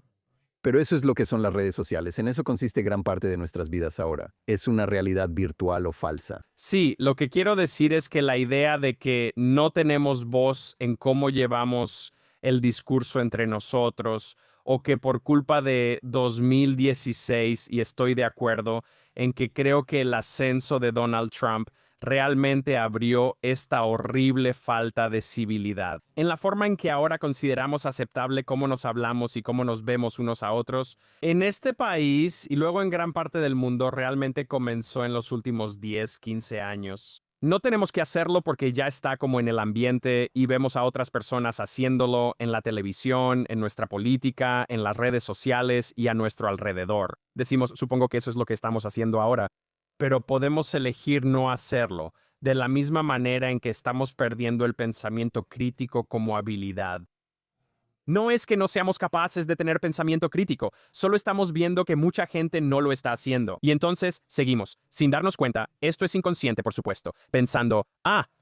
Pero eso es lo que son las redes sociales. En eso consiste gran parte de nuestras vidas ahora. Es una realidad virtual o falsa. Sí, lo que quiero decir es que la idea de que no tenemos voz en cómo llevamos el discurso entre nosotros, o que por culpa de 2016, y estoy de acuerdo en que creo que el ascenso de Donald Trump realmente abrió esta horrible falta de civilidad. En la forma en que ahora consideramos aceptable cómo nos hablamos y cómo nos vemos unos a otros, en este país y luego en gran parte del mundo realmente comenzó en los últimos 10, 15 años. No tenemos que hacerlo porque ya está como en el ambiente y vemos a otras personas haciéndolo en la televisión, en nuestra política, en las redes sociales y a nuestro alrededor. Decimos, supongo que eso es lo que estamos haciendo ahora, pero podemos elegir no hacerlo, de la misma manera en que estamos perdiendo el pensamiento crítico como habilidad. No es que no seamos capaces de tener pensamiento crítico, solo estamos viendo que mucha gente no lo está haciendo. Y entonces seguimos, sin darnos cuenta, esto es inconsciente por supuesto, pensando,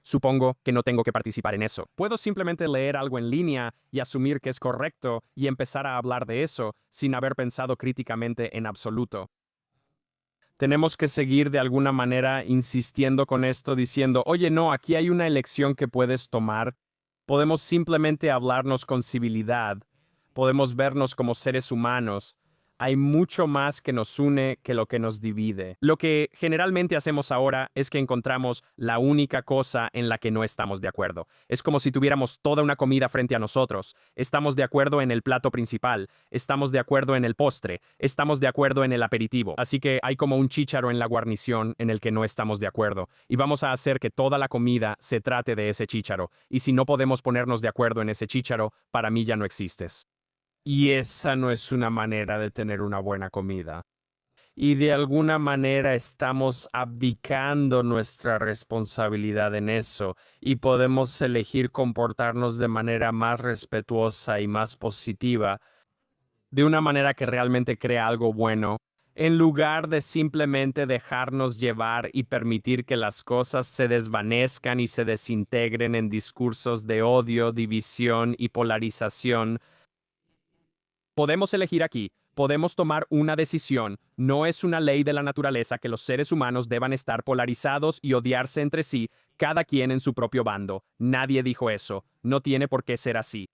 supongo que no tengo que participar en eso. Puedo simplemente leer algo en línea y asumir que es correcto y empezar a hablar de eso sin haber pensado críticamente en absoluto. Tenemos que seguir de alguna manera insistiendo con esto, diciendo, oye, no, aquí hay una elección que puedes tomar. Podemos simplemente hablarnos con civilidad. Podemos vernos como seres humanos. Hay mucho más que nos une que lo que nos divide. Lo que generalmente hacemos ahora es que encontramos la única cosa en la que no estamos de acuerdo. Es como si tuviéramos toda una comida frente a nosotros. Estamos de acuerdo en el plato principal, estamos de acuerdo en el postre, estamos de acuerdo en el aperitivo. Así que hay como un chícharo en la guarnición en el que no estamos de acuerdo. Y vamos a hacer que toda la comida se trate de ese chícharo. Y si no podemos ponernos de acuerdo en ese chícharo, para mí ya no existes. Y esa no es una manera de tener una buena comida. Y de alguna manera estamos abdicando nuestra responsabilidad en eso y podemos elegir comportarnos de manera más respetuosa y más positiva, de una manera que realmente crea algo bueno, en lugar de simplemente dejarnos llevar y permitir que las cosas se desvanezcan y se desintegren en discursos de odio, división y polarización. Podemos elegir aquí, podemos tomar una decisión. No es una ley de la naturaleza que los seres humanos deban estar polarizados y odiarse entre sí, cada quien en su propio bando. Nadie dijo eso. No tiene por qué ser así.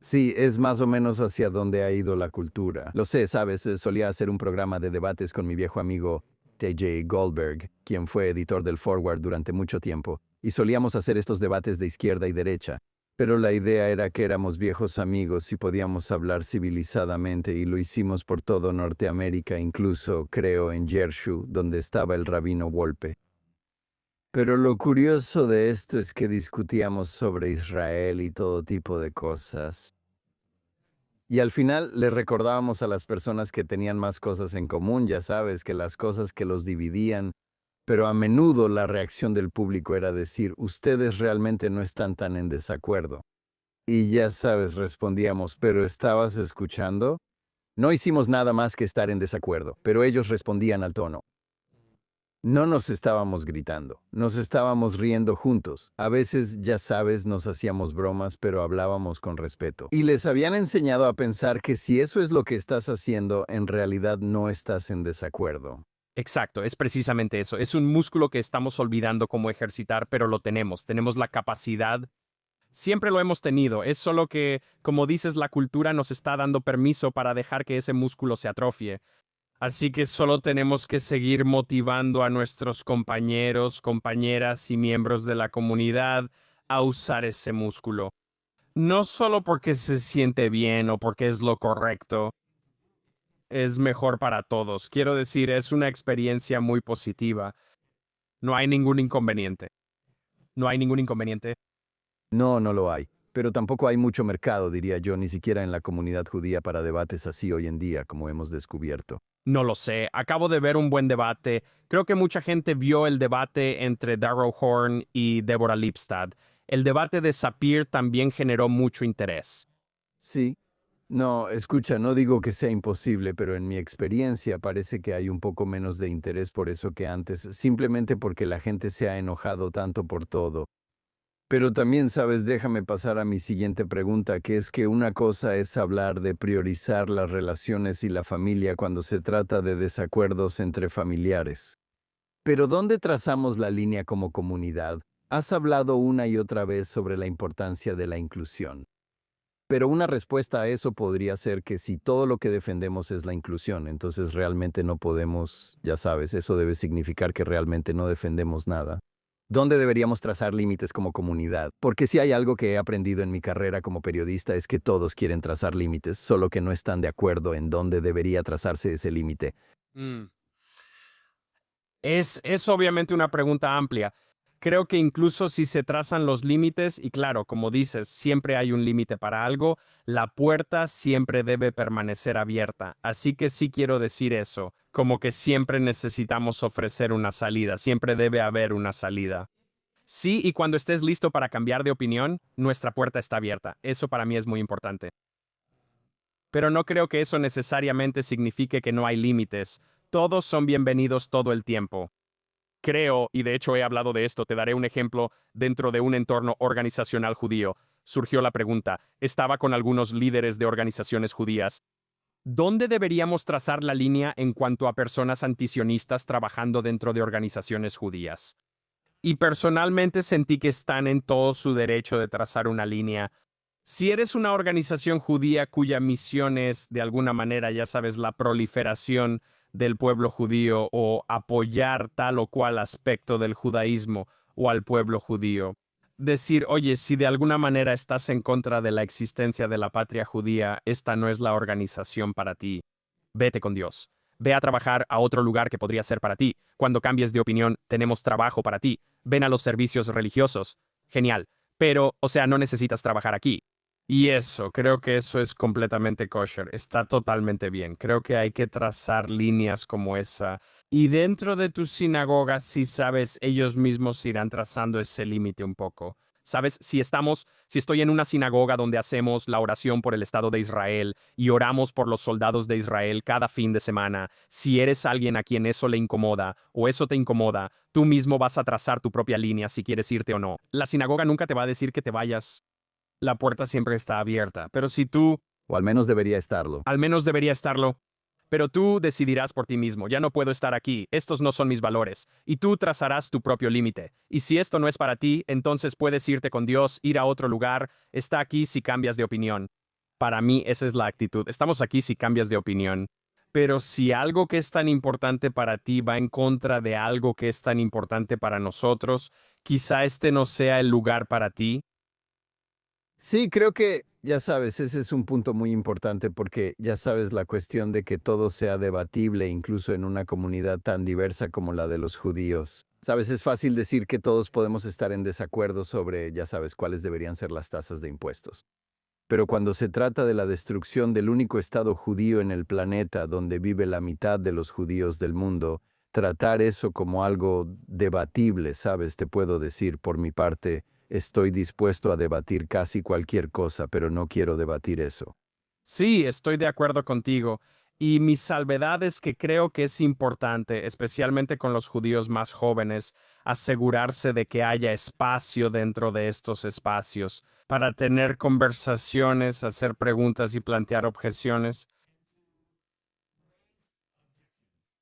Sí, es más o menos hacia donde ha ido la cultura. Lo sé, sabes, solía hacer un programa de debates con mi viejo amigo TJ Goldberg, quien fue editor del Forward durante mucho tiempo, y solíamos hacer estos debates de izquierda y derecha. Pero la idea era que éramos viejos amigos y podíamos hablar civilizadamente y lo hicimos por todo Norteamérica, incluso, creo, en Jersey, donde estaba el rabino Wolpe. Pero lo curioso de esto es que discutíamos sobre Israel y todo tipo de cosas. Y al final le recordábamos a las personas que tenían más cosas en común, ya sabes, que las cosas que los dividían. Pero a menudo la reacción del público era decir, ustedes realmente no están tan en desacuerdo. Y ya sabes, respondíamos, ¿pero estabas escuchando? No hicimos nada más que estar en desacuerdo, pero ellos respondían al tono. No nos estábamos gritando, nos estábamos riendo juntos. A veces, ya sabes, nos hacíamos bromas, pero hablábamos con respeto. Y les habían enseñado a pensar que si eso es lo que estás haciendo, en realidad no estás en desacuerdo. Exacto, es precisamente eso. Es un músculo que estamos olvidando cómo ejercitar, pero lo tenemos. Tenemos la capacidad. Siempre lo hemos tenido. Es solo que, como dices, la cultura nos está dando permiso para dejar que ese músculo se atrofie. Así que solo tenemos que seguir motivando a nuestros compañeros, compañeras y miembros de la comunidad a usar ese músculo. No solo porque se siente bien o porque es lo correcto. Es mejor para todos. Quiero decir, es una experiencia muy positiva. No hay ningún inconveniente. No hay ningún inconveniente. No, no lo hay. Pero tampoco hay mucho mercado, diría yo, ni siquiera en la comunidad judía para debates así hoy en día, como hemos descubierto. No lo sé. Acabo de ver un buen debate. Creo que mucha gente vio el debate entre Darrow Horn y Deborah Lipstadt. El debate de Sapir también generó mucho interés. Sí, No, escucha, no digo que sea imposible, pero en mi experiencia parece que hay un poco menos de interés por eso que antes, simplemente porque la gente se ha enojado tanto por todo. Pero también, sabes, déjame pasar a mi siguiente pregunta, que es que una cosa es hablar de priorizar las relaciones y la familia cuando se trata de desacuerdos entre familiares. Pero ¿dónde trazamos la línea como comunidad? Has hablado una y otra vez sobre la importancia de la inclusión. Pero una respuesta a eso podría ser que si todo lo que defendemos es la inclusión, entonces realmente no podemos, ya sabes, eso debe significar que realmente no defendemos nada. ¿Dónde deberíamos trazar límites como comunidad? Porque si hay algo que he aprendido en mi carrera como periodista es que todos quieren trazar límites, solo que no están de acuerdo en dónde debería trazarse ese límite. Mm. Es obviamente una pregunta amplia. Creo que incluso si se trazan los límites, y claro, como dices, siempre hay un límite para algo, la puerta siempre debe permanecer abierta. Así que sí quiero decir eso, como que siempre necesitamos ofrecer una salida, siempre debe haber una salida. Sí, y cuando estés listo para cambiar de opinión, nuestra puerta está abierta. Eso para mí es muy importante. Pero no creo que eso necesariamente signifique que no hay límites. Todos son bienvenidos todo el tiempo. Creo, y de hecho he hablado de esto, te daré un ejemplo, dentro de un entorno organizacional judío. Surgió la pregunta, estaba con algunos líderes de organizaciones judías. ¿Dónde deberíamos trazar la línea en cuanto a personas antisionistas trabajando dentro de organizaciones judías? Y personalmente sentí que están en todo su derecho de trazar una línea. Si eres una organización judía cuya misión es, de alguna manera, ya sabes, la proliferación del pueblo judío o apoyar tal o cual aspecto del judaísmo o al pueblo judío, decir, oye, si de alguna manera estás en contra de la existencia de la patria judía, esta no es la organización para ti. Vete con Dios. Ve a trabajar a otro lugar que podría ser para ti. Cuando cambies de opinión, tenemos trabajo para ti. Ven a los servicios religiosos. Genial. Pero, o sea, no necesitas trabajar aquí. Y eso, creo que eso es completamente kosher, está totalmente bien. Creo que hay que trazar líneas como esa. Y dentro de tu sinagoga, si sabes, ellos mismos irán trazando ese límite un poco. Sabes, si estoy en una sinagoga donde hacemos la oración por el Estado de Israel y oramos por los soldados de Israel cada fin de semana, si eres alguien a quien eso le incomoda o eso te incomoda, tú mismo vas a trazar tu propia línea si quieres irte o no. La sinagoga nunca te va a decir que te vayas. La puerta siempre está abierta, pero si tú, O al menos debería estarlo. al menos debería estarlo, pero tú decidirás por ti mismo, ya no puedo estar aquí, estos no son mis valores, y tú trazarás tu propio límite. Y si esto no es para ti, entonces puedes irte con Dios, ir a otro lugar, está aquí si cambias de opinión. Para mí esa es la actitud, estamos aquí si cambias de opinión. Pero si algo que es tan importante para ti va en contra de algo que es tan importante para nosotros, quizá este no sea el lugar para ti. Sí, creo que, ya sabes, ese es un punto muy importante porque ya sabes la cuestión de que todo sea debatible incluso en una comunidad tan diversa como la de los judíos. Sabes, es fácil decir que todos podemos estar en desacuerdo sobre, ya sabes, cuáles deberían ser las tasas de impuestos. Pero cuando se trata de la destrucción del único estado judío en el planeta donde vive la mitad de los judíos del mundo, tratar eso como algo debatible, sabes, te puedo decir por mi parte, estoy dispuesto a debatir casi cualquier cosa, pero no quiero debatir eso. Sí, estoy de acuerdo contigo. Y mi salvedad es que creo que es importante, especialmente con los judíos más jóvenes, asegurarse de que haya espacio dentro de estos espacios para tener conversaciones, hacer preguntas y plantear objeciones.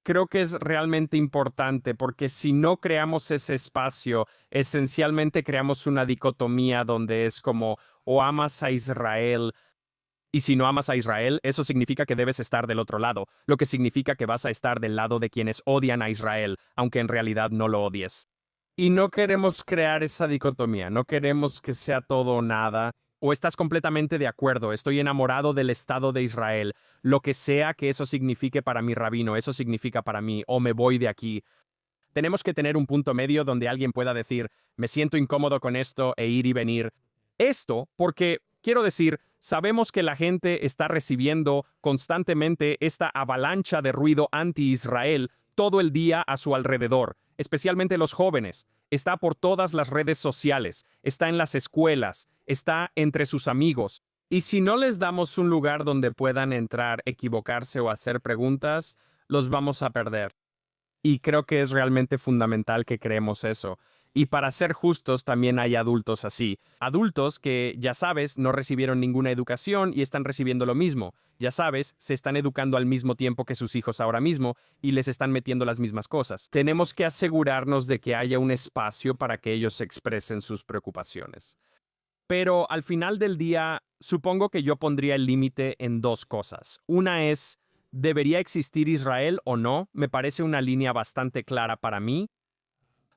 Creo que es realmente importante porque si no creamos ese espacio, esencialmente creamos una dicotomía donde es como o amas a Israel. Y si no amas a Israel, eso significa que debes estar del otro lado, lo que significa que vas a estar del lado de quienes odian a Israel, aunque en realidad no lo odies. Y no queremos crear esa dicotomía, no queremos que sea todo o nada. O estás completamente de acuerdo, estoy enamorado del Estado de Israel, lo que sea que eso signifique para mi rabino, eso significa para mí, o me voy de aquí. Tenemos que tener un punto medio donde alguien pueda decir, me siento incómodo con esto e ir y venir. Esto porque, quiero decir, sabemos que la gente está recibiendo constantemente esta avalancha de ruido anti-Israel todo el día a su alrededor, especialmente los jóvenes. Está por todas las redes sociales, está en las escuelas, está entre sus amigos. Y si no les damos un lugar donde puedan entrar, equivocarse o hacer preguntas, los vamos a perder. Y creo que es realmente fundamental que creemos eso. Y para ser justos, también hay adultos así. Adultos que, ya sabes, no recibieron ninguna educación y están recibiendo lo mismo. Ya sabes, se están educando al mismo tiempo que sus hijos ahora mismo y les están metiendo las mismas cosas. Tenemos que asegurarnos de que haya un espacio para que ellos expresen sus preocupaciones. Pero al final del día, supongo que yo pondría el límite en dos cosas. Una es, ¿debería existir Israel o no? Me parece una línea bastante clara para mí.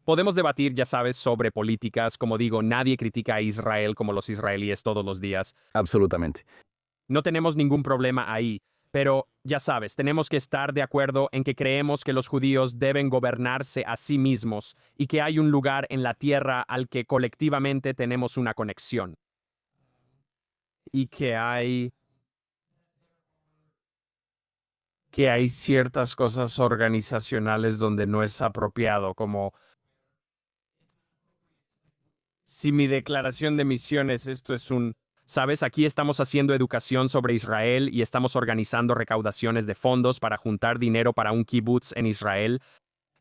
Podemos debatir, ya sabes, sobre políticas. Como digo, nadie critica a Israel como los israelíes todos los días. Absolutamente. No tenemos ningún problema ahí. Pero, ya sabes, tenemos que estar de acuerdo en que creemos que los judíos deben gobernarse a sí mismos y que hay un lugar en la tierra al que colectivamente tenemos una conexión. Y que hay ciertas cosas organizacionales donde no es apropiado, como si mi declaración de misiones, esto es ¿sabes? Aquí estamos haciendo educación sobre Israel y estamos organizando recaudaciones de fondos para juntar dinero para un kibutz en Israel.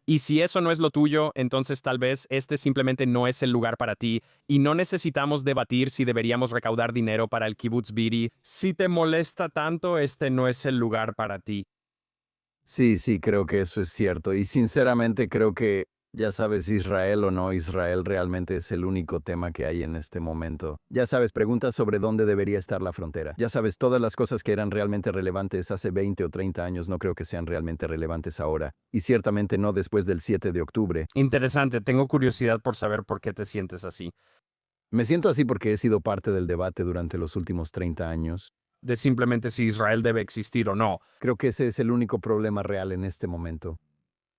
Y si eso no es lo tuyo, entonces tal vez este simplemente no es el lugar para ti y no necesitamos debatir si deberíamos recaudar dinero para el kibutz Biri. Si te molesta tanto, este no es el lugar para ti. Sí, sí, creo que eso es cierto. Y sinceramente creo que, ya sabes, Israel o no Israel realmente es el único tema que hay en este momento. Ya sabes, preguntas sobre dónde debería estar la frontera. Ya sabes, todas las cosas que eran realmente relevantes hace 20 o 30 años no creo que sean realmente relevantes ahora. Y ciertamente no después del 7 de octubre. Interesante, tengo curiosidad por saber por qué te sientes así. Me siento así porque he sido parte del debate durante los últimos 30 años. De simplemente si Israel debe existir o no. Creo que ese es el único problema real en este momento.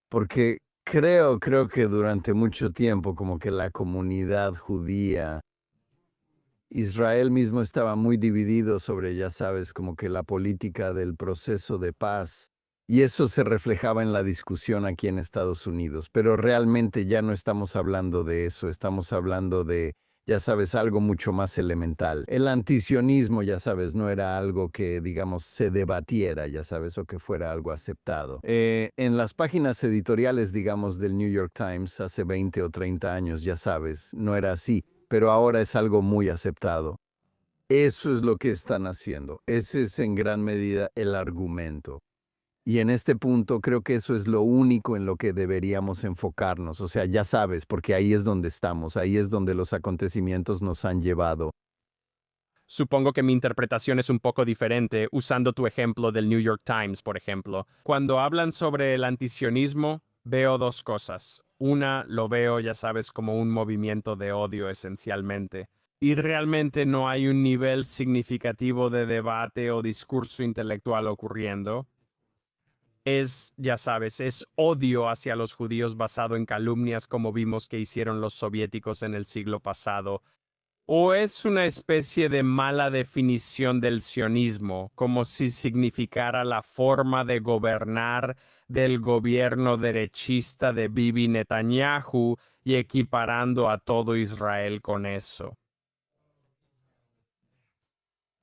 Porque creo que durante mucho tiempo como que la comunidad judía, Israel mismo estaba muy dividido sobre, ya sabes, como que la política del proceso de paz. Y eso se reflejaba en la discusión aquí en Estados Unidos. Pero realmente ya no estamos hablando de eso, estamos hablando de, ya sabes, algo mucho más elemental. El antisionismo, ya sabes, no era algo que, digamos, se debatiera, ya sabes, o que fuera algo aceptado. En las páginas editoriales, digamos, del New York Times hace 20 o 30 años, ya sabes, no era así, pero ahora es algo muy aceptado. Eso es lo que están haciendo. Ese es en gran medida el argumento. Y en este punto creo que eso es lo único en lo que deberíamos enfocarnos. O sea, ya sabes, porque ahí es donde estamos, ahí es donde los acontecimientos nos han llevado. Supongo que mi interpretación es un poco diferente, usando tu ejemplo del New York Times, por ejemplo. Cuando hablan sobre el antisionismo, veo dos cosas. Una, lo veo, ya sabes, como un movimiento de odio esencialmente. Y realmente no hay un nivel significativo de debate o discurso intelectual ocurriendo. Es, ya sabes, es odio hacia los judíos basado en calumnias como vimos que hicieron los soviéticos en el siglo pasado. ¿O es una especie de mala definición del sionismo, como si significara la forma de gobernar del gobierno derechista de Bibi Netanyahu y equiparando a todo Israel con eso?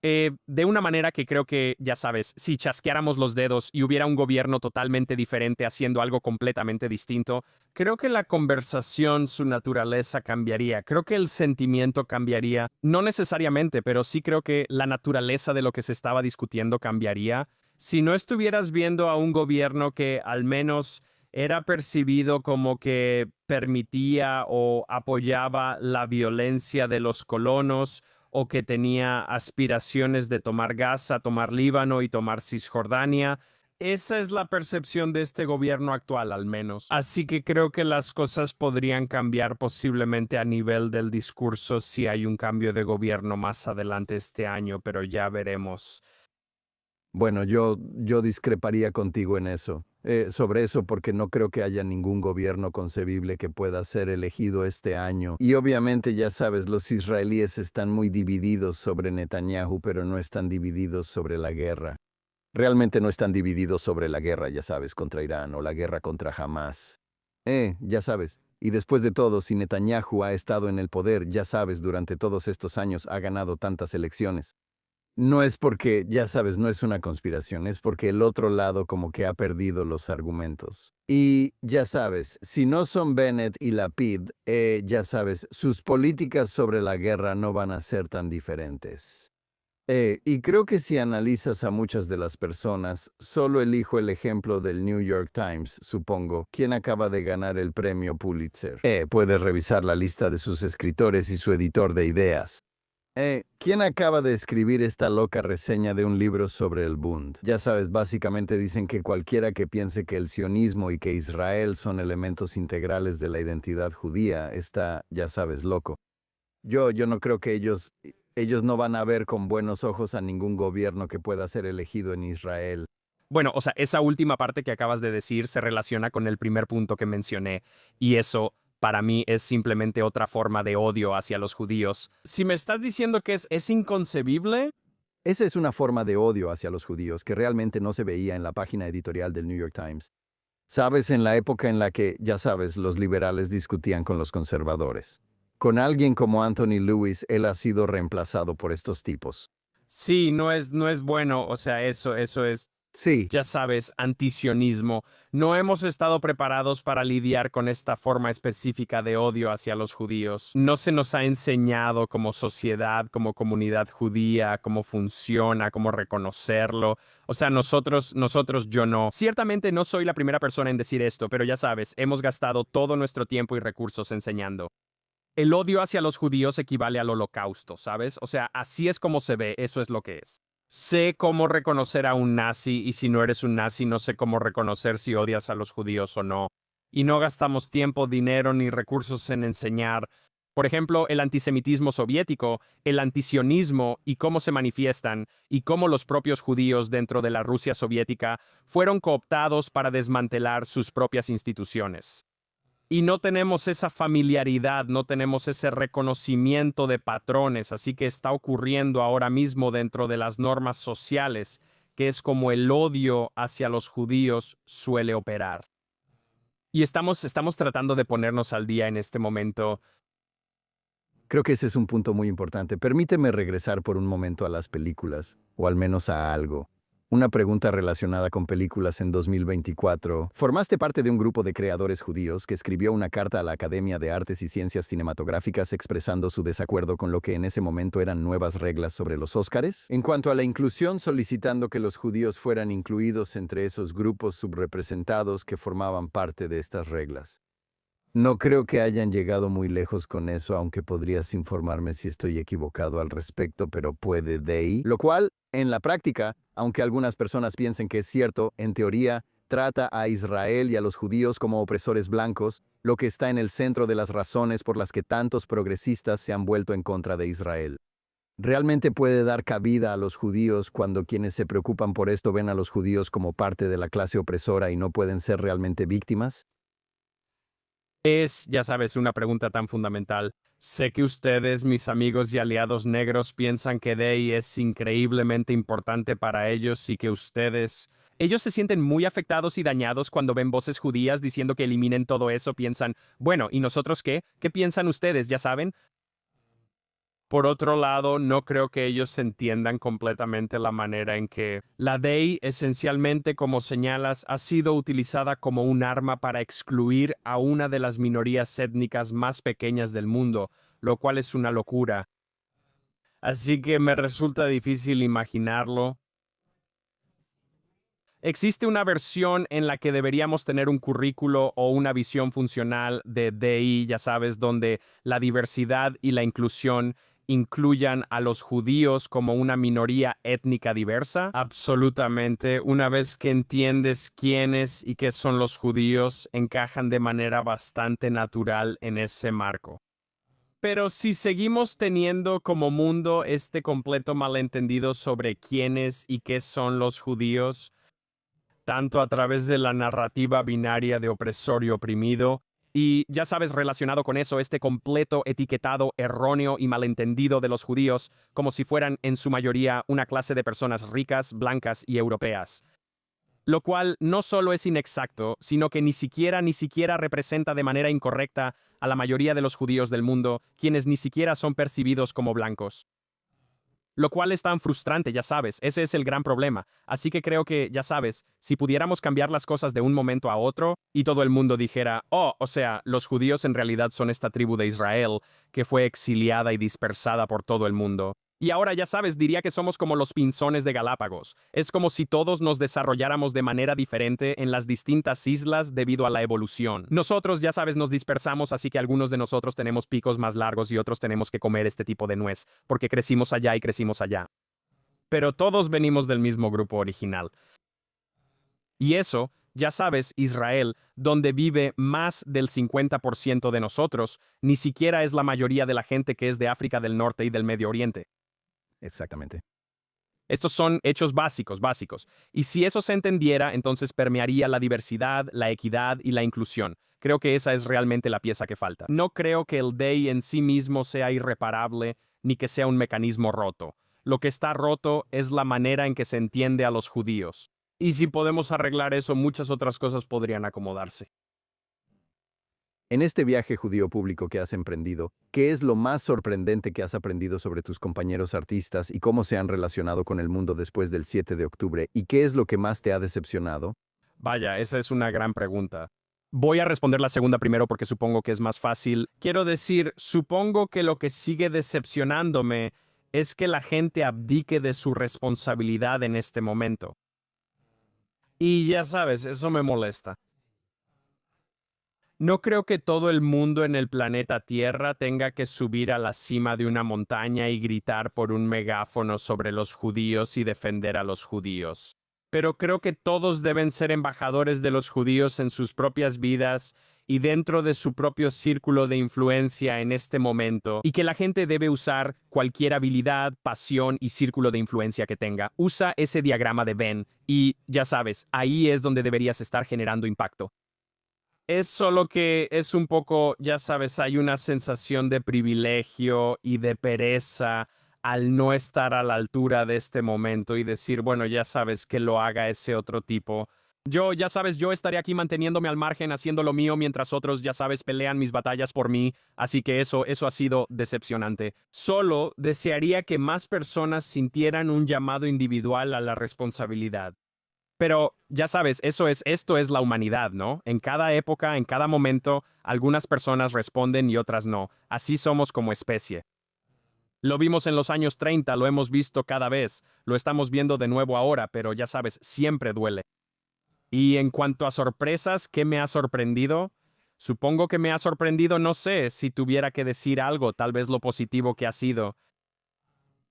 De una manera que creo que, ya sabes, si chasqueáramos los dedos y hubiera un gobierno totalmente diferente haciendo algo completamente distinto, creo que la conversación, su naturaleza cambiaría. Creo que el sentimiento cambiaría. No necesariamente, pero sí creo que la naturaleza de lo que se estaba discutiendo cambiaría. Si no estuvieras viendo a un gobierno que al menos era percibido como que permitía o apoyaba la violencia de los colonos, o que tenía aspiraciones de tomar Gaza, tomar Líbano y tomar Cisjordania. Esa es la percepción de este gobierno actual, al menos. Así que creo que las cosas podrían cambiar posiblemente a nivel del discurso si hay un cambio de gobierno más adelante este año, pero ya veremos. Bueno, yo discreparía contigo en eso, sobre eso porque no creo que haya ningún gobierno concebible que pueda ser elegido este año. Y obviamente, ya sabes, los israelíes están muy divididos sobre Netanyahu, pero no están divididos sobre la guerra. Realmente no están divididos sobre la guerra, ya sabes, contra Irán o la guerra contra Hamas. Ya sabes. Y después de todo, si Netanyahu ha estado en el poder, ya sabes, durante todos estos años ha ganado tantas elecciones. No es porque, ya sabes, no es una conspiración, es porque el otro lado como que ha perdido los argumentos. Y ya sabes, si no son Bennett y Lapid, ya sabes, sus políticas sobre la guerra no van a ser tan diferentes. Y creo que si analizas a muchas de las personas, solo elijo el ejemplo del New York Times, supongo, quien acaba de ganar el premio Pulitzer. Puedes revisar la lista de sus escritores y su editor de ideas. ¿Quién acaba de escribir esta loca reseña de un libro sobre el Bund? Ya sabes, básicamente dicen que cualquiera que piense que el sionismo y que Israel son elementos integrales de la identidad judía está, ya sabes, loco. Yo no creo que ellos no van a ver con buenos ojos a ningún gobierno que pueda ser elegido en Israel. Bueno, o sea, esa última parte que acabas de decir se relaciona con el primer punto que mencioné, y eso para mí es simplemente otra forma de odio hacia los judíos. Si me estás diciendo que es inconcebible, Esa es una forma de odio hacia los judíos que realmente no se veía en la página editorial del New York Times. Sabes, en la época en la que, ya sabes, los liberales discutían con los conservadores. Con alguien como Anthony Lewis, él ha sido reemplazado por estos tipos. sí, no es bueno, o sea, eso es, Sí, ya sabes, antisionismo. No hemos estado preparados para lidiar con esta forma específica de odio hacia los judíos. No se nos ha enseñado como sociedad, como comunidad judía, cómo funciona, cómo reconocerlo. O sea, nosotros, yo no. Ciertamente no soy la primera persona en decir esto, pero ya sabes, hemos gastado todo nuestro tiempo y recursos enseñando. El odio hacia los judíos equivale al holocausto, ¿sabes? O sea, así es como se ve, eso es lo que es. Sé cómo reconocer a un nazi y si no eres un nazi no sé cómo reconocer si odias a los judíos o no. Y no gastamos tiempo, dinero ni recursos en enseñar. Por ejemplo, el antisemitismo soviético, el antisionismo y cómo se manifiestan, y cómo los propios judíos dentro de la Rusia soviética fueron cooptados para desmantelar sus propias instituciones. Y no tenemos esa familiaridad, no tenemos ese reconocimiento de patrones, así que está ocurriendo ahora mismo dentro de las normas sociales, que es como el odio hacia los judíos suele operar. Y estamos tratando de ponernos al día en este momento. creo que ese es un punto muy importante. Permíteme regresar por un momento a las películas, o al menos a algo. Una pregunta relacionada con películas en 2024. Formaste parte de un grupo de creadores judíos que escribió una carta a la Academia de Artes y Ciencias Cinematográficas expresando su desacuerdo con lo que en ese momento eran nuevas reglas sobre los Óscares. En cuanto a la inclusión, solicitando que los judíos fueran incluidos entre esos grupos subrepresentados que formaban parte de estas reglas. No creo que hayan llegado muy lejos con eso, aunque podrías informarme si estoy equivocado al respecto, pero puede de ahí. Lo cual, en la práctica, aunque algunas personas piensen que es cierto, en teoría, trata a Israel y a los judíos como opresores blancos, lo que está en el centro de las razones por las que tantos progresistas se han vuelto en contra de Israel. ¿Realmente puede dar cabida a los judíos cuando quienes se preocupan por esto ven a los judíos como parte de la clase opresora y no pueden ser realmente víctimas? Es, ya sabes, una pregunta tan fundamental. Sé que ustedes, mis amigos y aliados negros, piensan que Day es increíblemente importante para ellos y que ellos se sienten muy afectados y dañados cuando ven voces judías diciendo que eliminen todo eso, piensan, bueno, ¿y nosotros qué? ¿Qué piensan ustedes? ¿Ya saben? Por otro lado, no creo que ellos entiendan completamente la manera en que la ley, esencialmente, como señalas, ha sido utilizada como un arma para excluir a una de las minorías étnicas más pequeñas del mundo, lo cual es una locura. Así que me resulta difícil imaginarlo. Existe una versión en la que deberíamos tener un currículo o una visión funcional de DI, ya sabes, donde la diversidad y la inclusión incluyan a los judíos como una minoría étnica diversa. Absolutamente. Una vez que entiendes quiénes y qué son los judíos, encajan de manera bastante natural en ese marco. Pero si seguimos teniendo como mundo este completo malentendido sobre quiénes y qué son los judíos, tanto a través de la narrativa binaria de opresor y oprimido, y ya sabes, relacionado con eso, este completo etiquetado erróneo y malentendido de los judíos, como si fueran en su mayoría una clase de personas ricas, blancas y europeas. Lo cual no solo es inexacto, sino que ni siquiera representa de manera incorrecta a la mayoría de los judíos del mundo, quienes ni siquiera son percibidos como blancos. Lo cual es tan frustrante, ya sabes, ese es el gran problema. Así que creo que, ya sabes, si pudiéramos cambiar las cosas de un momento a otro y todo el mundo dijera, oh, o sea, los judíos en realidad son esta tribu de Israel que fue exiliada y dispersada por todo el mundo. Y ahora, ya sabes, diría que somos como los pinzones de Galápagos. Es como si todos nos desarrolláramos de manera diferente en las distintas islas debido a la evolución. Nosotros, ya sabes, nos dispersamos, así que algunos de nosotros tenemos picos más largos y otros tenemos que comer este tipo de nuez, porque crecimos allá y crecimos allá. Pero todos venimos del mismo grupo original. Y eso, ya sabes, Israel, donde vive más del 50% de nosotros, ni siquiera es la mayoría de la gente que es de África del Norte y del Medio Oriente. Exactamente. Estos son hechos básicos. Y si eso se entendiera, entonces permearía la diversidad, la equidad y la inclusión. Creo que esa es realmente la pieza que falta. No creo que el DEI en sí mismo sea irreparable, ni que sea un mecanismo roto. Lo que está roto es la manera en que se entiende a los judíos. Y si podemos arreglar eso, muchas otras cosas podrían acomodarse. En este viaje judío público que has emprendido, ¿qué es lo más sorprendente que has aprendido sobre tus compañeros artistas y cómo se han relacionado con el mundo después del 7 de octubre? ¿Y qué es lo que más te ha decepcionado? Vaya, esa es una gran pregunta. Voy a responder la segunda primero porque supongo que es más fácil. Quiero decir, supongo que lo que sigue decepcionándome es que la gente abdique de su responsabilidad en este momento. Y ya sabes, eso me molesta. No creo que todo el mundo en el planeta Tierra tenga que subir a la cima de una montaña y gritar por un megáfono sobre los judíos y defender a los judíos. Pero creo que todos deben ser embajadores de los judíos en sus propias vidas y dentro de su propio círculo de influencia en este momento, y que la gente debe usar cualquier habilidad, pasión y círculo de influencia que tenga. Usa ese diagrama de Venn y, ya sabes, ahí es donde deberías estar generando impacto. Es solo que es un poco, ya sabes, hay una sensación de privilegio y de pereza al no estar a la altura de este momento y decir, bueno, ya sabes, que lo haga ese otro tipo. Yo, ya sabes, yo estaré aquí manteniéndome al margen haciendo lo mío mientras otros, ya sabes, pelean mis batallas por mí, así que eso ha sido decepcionante. Solo desearía que más personas sintieran un llamado individual a la responsabilidad. Pero, ya sabes, esto es la humanidad, ¿no? En cada época, en cada momento, algunas personas responden y otras no. Así somos como especie. Lo vimos en los años 30, lo hemos visto cada vez, lo estamos viendo de nuevo ahora, pero ya sabes, siempre duele. Y en cuanto a sorpresas, ¿qué me ha sorprendido? Supongo que me ha sorprendido, no sé, si tuviera que decir algo, tal vez lo positivo que ha sido.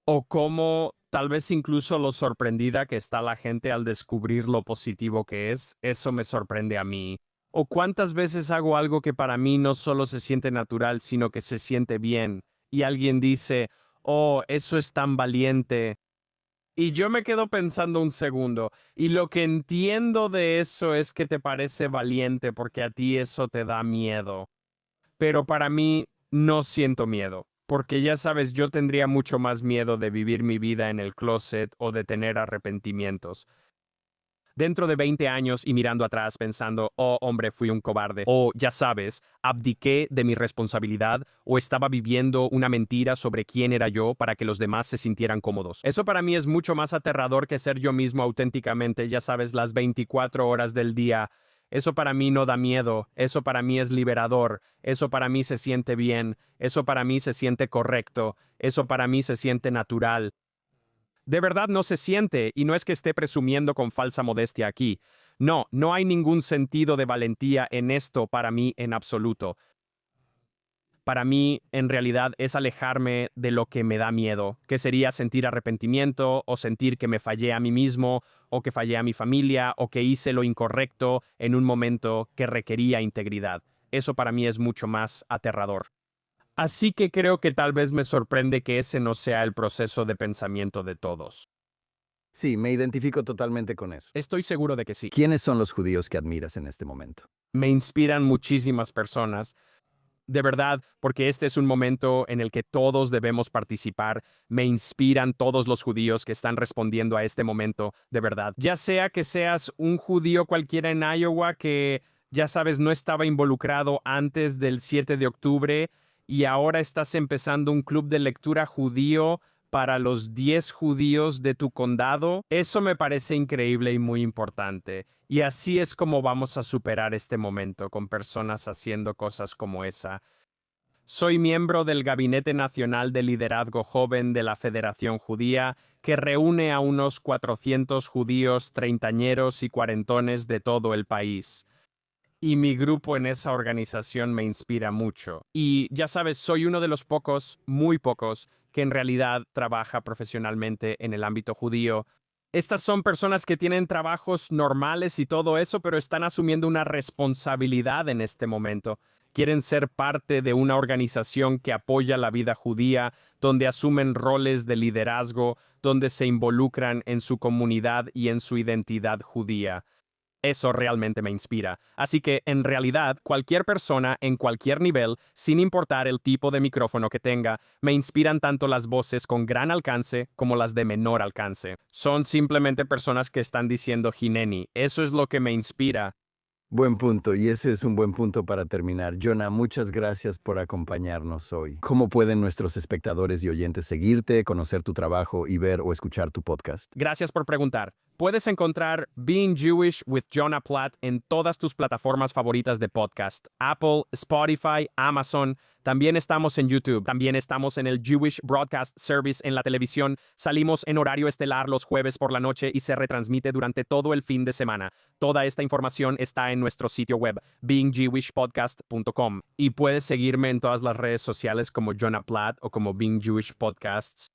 O cómo, tal vez incluso lo sorprendida que está la gente al descubrir lo positivo que es, eso me sorprende a mí. O cuántas veces hago algo que para mí no solo se siente natural, sino que se siente bien, y alguien dice, oh, eso es tan valiente. Y yo me quedo pensando un segundo, y lo que entiendo de eso es que te parece valiente porque a ti eso te da miedo. Pero para mí no siento miedo, porque ya sabes, yo tendría mucho más miedo de vivir mi vida en el closet o de tener arrepentimientos. Dentro de 20 años y mirando atrás pensando, oh hombre, fui un cobarde, o ya sabes, abdiqué de mi responsabilidad o estaba viviendo una mentira sobre quién era yo para que los demás se sintieran cómodos. Eso para mí es mucho más aterrador que ser yo mismo auténticamente, ya sabes, las 24 horas del día. Eso para mí no da miedo, eso para mí es liberador, eso para mí se siente bien, eso para mí se siente correcto, eso para mí se siente natural. De verdad no se siente, y no es que esté presumiendo con falsa modestia aquí. No, no hay ningún sentido de valentía en esto para mí en absoluto. Para mí, en realidad, es alejarme de lo que me da miedo, que sería sentir arrepentimiento o sentir que me fallé a mí mismo o que fallé a mi familia o que hice lo incorrecto en un momento que requería integridad. Eso para mí es mucho más aterrador. Así que creo que tal vez me sorprende que ese no sea el proceso de pensamiento de todos. Sí, me identifico totalmente con eso. Estoy seguro de que sí. ¿Quiénes son los judíos que admiras en este momento? Me inspiran muchísimas personas. De verdad, porque este es un momento en el que todos debemos participar. Me inspiran todos los judíos que están respondiendo a este momento, de verdad. Ya sea que seas un judío cualquiera en Iowa que, ya sabes, no estaba involucrado antes del 7 de octubre y ahora estás empezando un club de lectura judío para los 10 judíos de tu condado, eso me parece increíble y muy importante. Y así es como vamos a superar este momento con personas haciendo cosas como esa. Soy miembro del Gabinete Nacional de Liderazgo Joven de la Federación Judía, que reúne a unos 400 judíos treintañeros y cuarentones de todo el país. Y mi grupo en esa organización me inspira mucho. Y ya sabes, soy uno de los pocos, muy pocos, que en realidad trabaja profesionalmente en el ámbito judío. Estas son personas que tienen trabajos normales y todo eso, pero están asumiendo una responsabilidad en este momento. Quieren ser parte de una organización que apoya la vida judía, donde asumen roles de liderazgo, donde se involucran en su comunidad y en su identidad judía. Eso realmente me inspira. Así que, en realidad, cualquier persona en cualquier nivel, sin importar el tipo de micrófono que tenga, me inspiran tanto las voces con gran alcance como las de menor alcance. Son simplemente personas que están diciendo Hineni. Eso es lo que me inspira. Buen punto, y ese es un buen punto para terminar. Jonah, muchas gracias por acompañarnos hoy. ¿Cómo pueden nuestros espectadores y oyentes seguirte, conocer tu trabajo y ver o escuchar tu podcast? Gracias por preguntar. Puedes encontrar Being Jewish with Jonah Platt en todas tus plataformas favoritas de podcast. Apple, Spotify, Amazon. También estamos en YouTube. También estamos en el Jewish Broadcast Service en la televisión. Salimos en horario estelar los jueves por la noche y se retransmite durante todo el fin de semana. Toda esta información está en nuestro sitio web, beingjewishpodcast.com. Y puedes seguirme en todas las redes sociales como Jonah Platt o como Being Jewish Podcasts.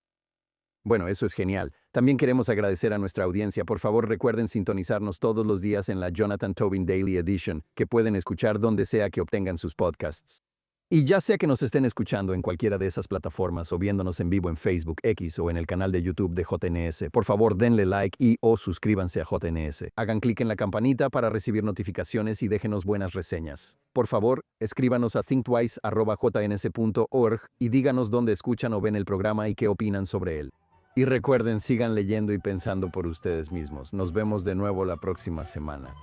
Bueno, eso es genial. También queremos agradecer a nuestra audiencia. Por favor, recuerden sintonizarnos todos los días en la Jonathan Tobin Daily Edition, que pueden escuchar donde sea que obtengan sus podcasts. Y ya sea que nos estén escuchando en cualquiera de esas plataformas o viéndonos en vivo en Facebook, X o en el canal de YouTube de JNS, por favor denle like y o suscríbanse a JNS. Hagan clic en la campanita para recibir notificaciones y déjenos buenas reseñas. Por favor, escríbanos a thinktwice@jns.org y díganos dónde escuchan o ven el programa y qué opinan sobre él. Y recuerden, sigan leyendo y pensando por ustedes mismos. Nos vemos de nuevo la próxima semana.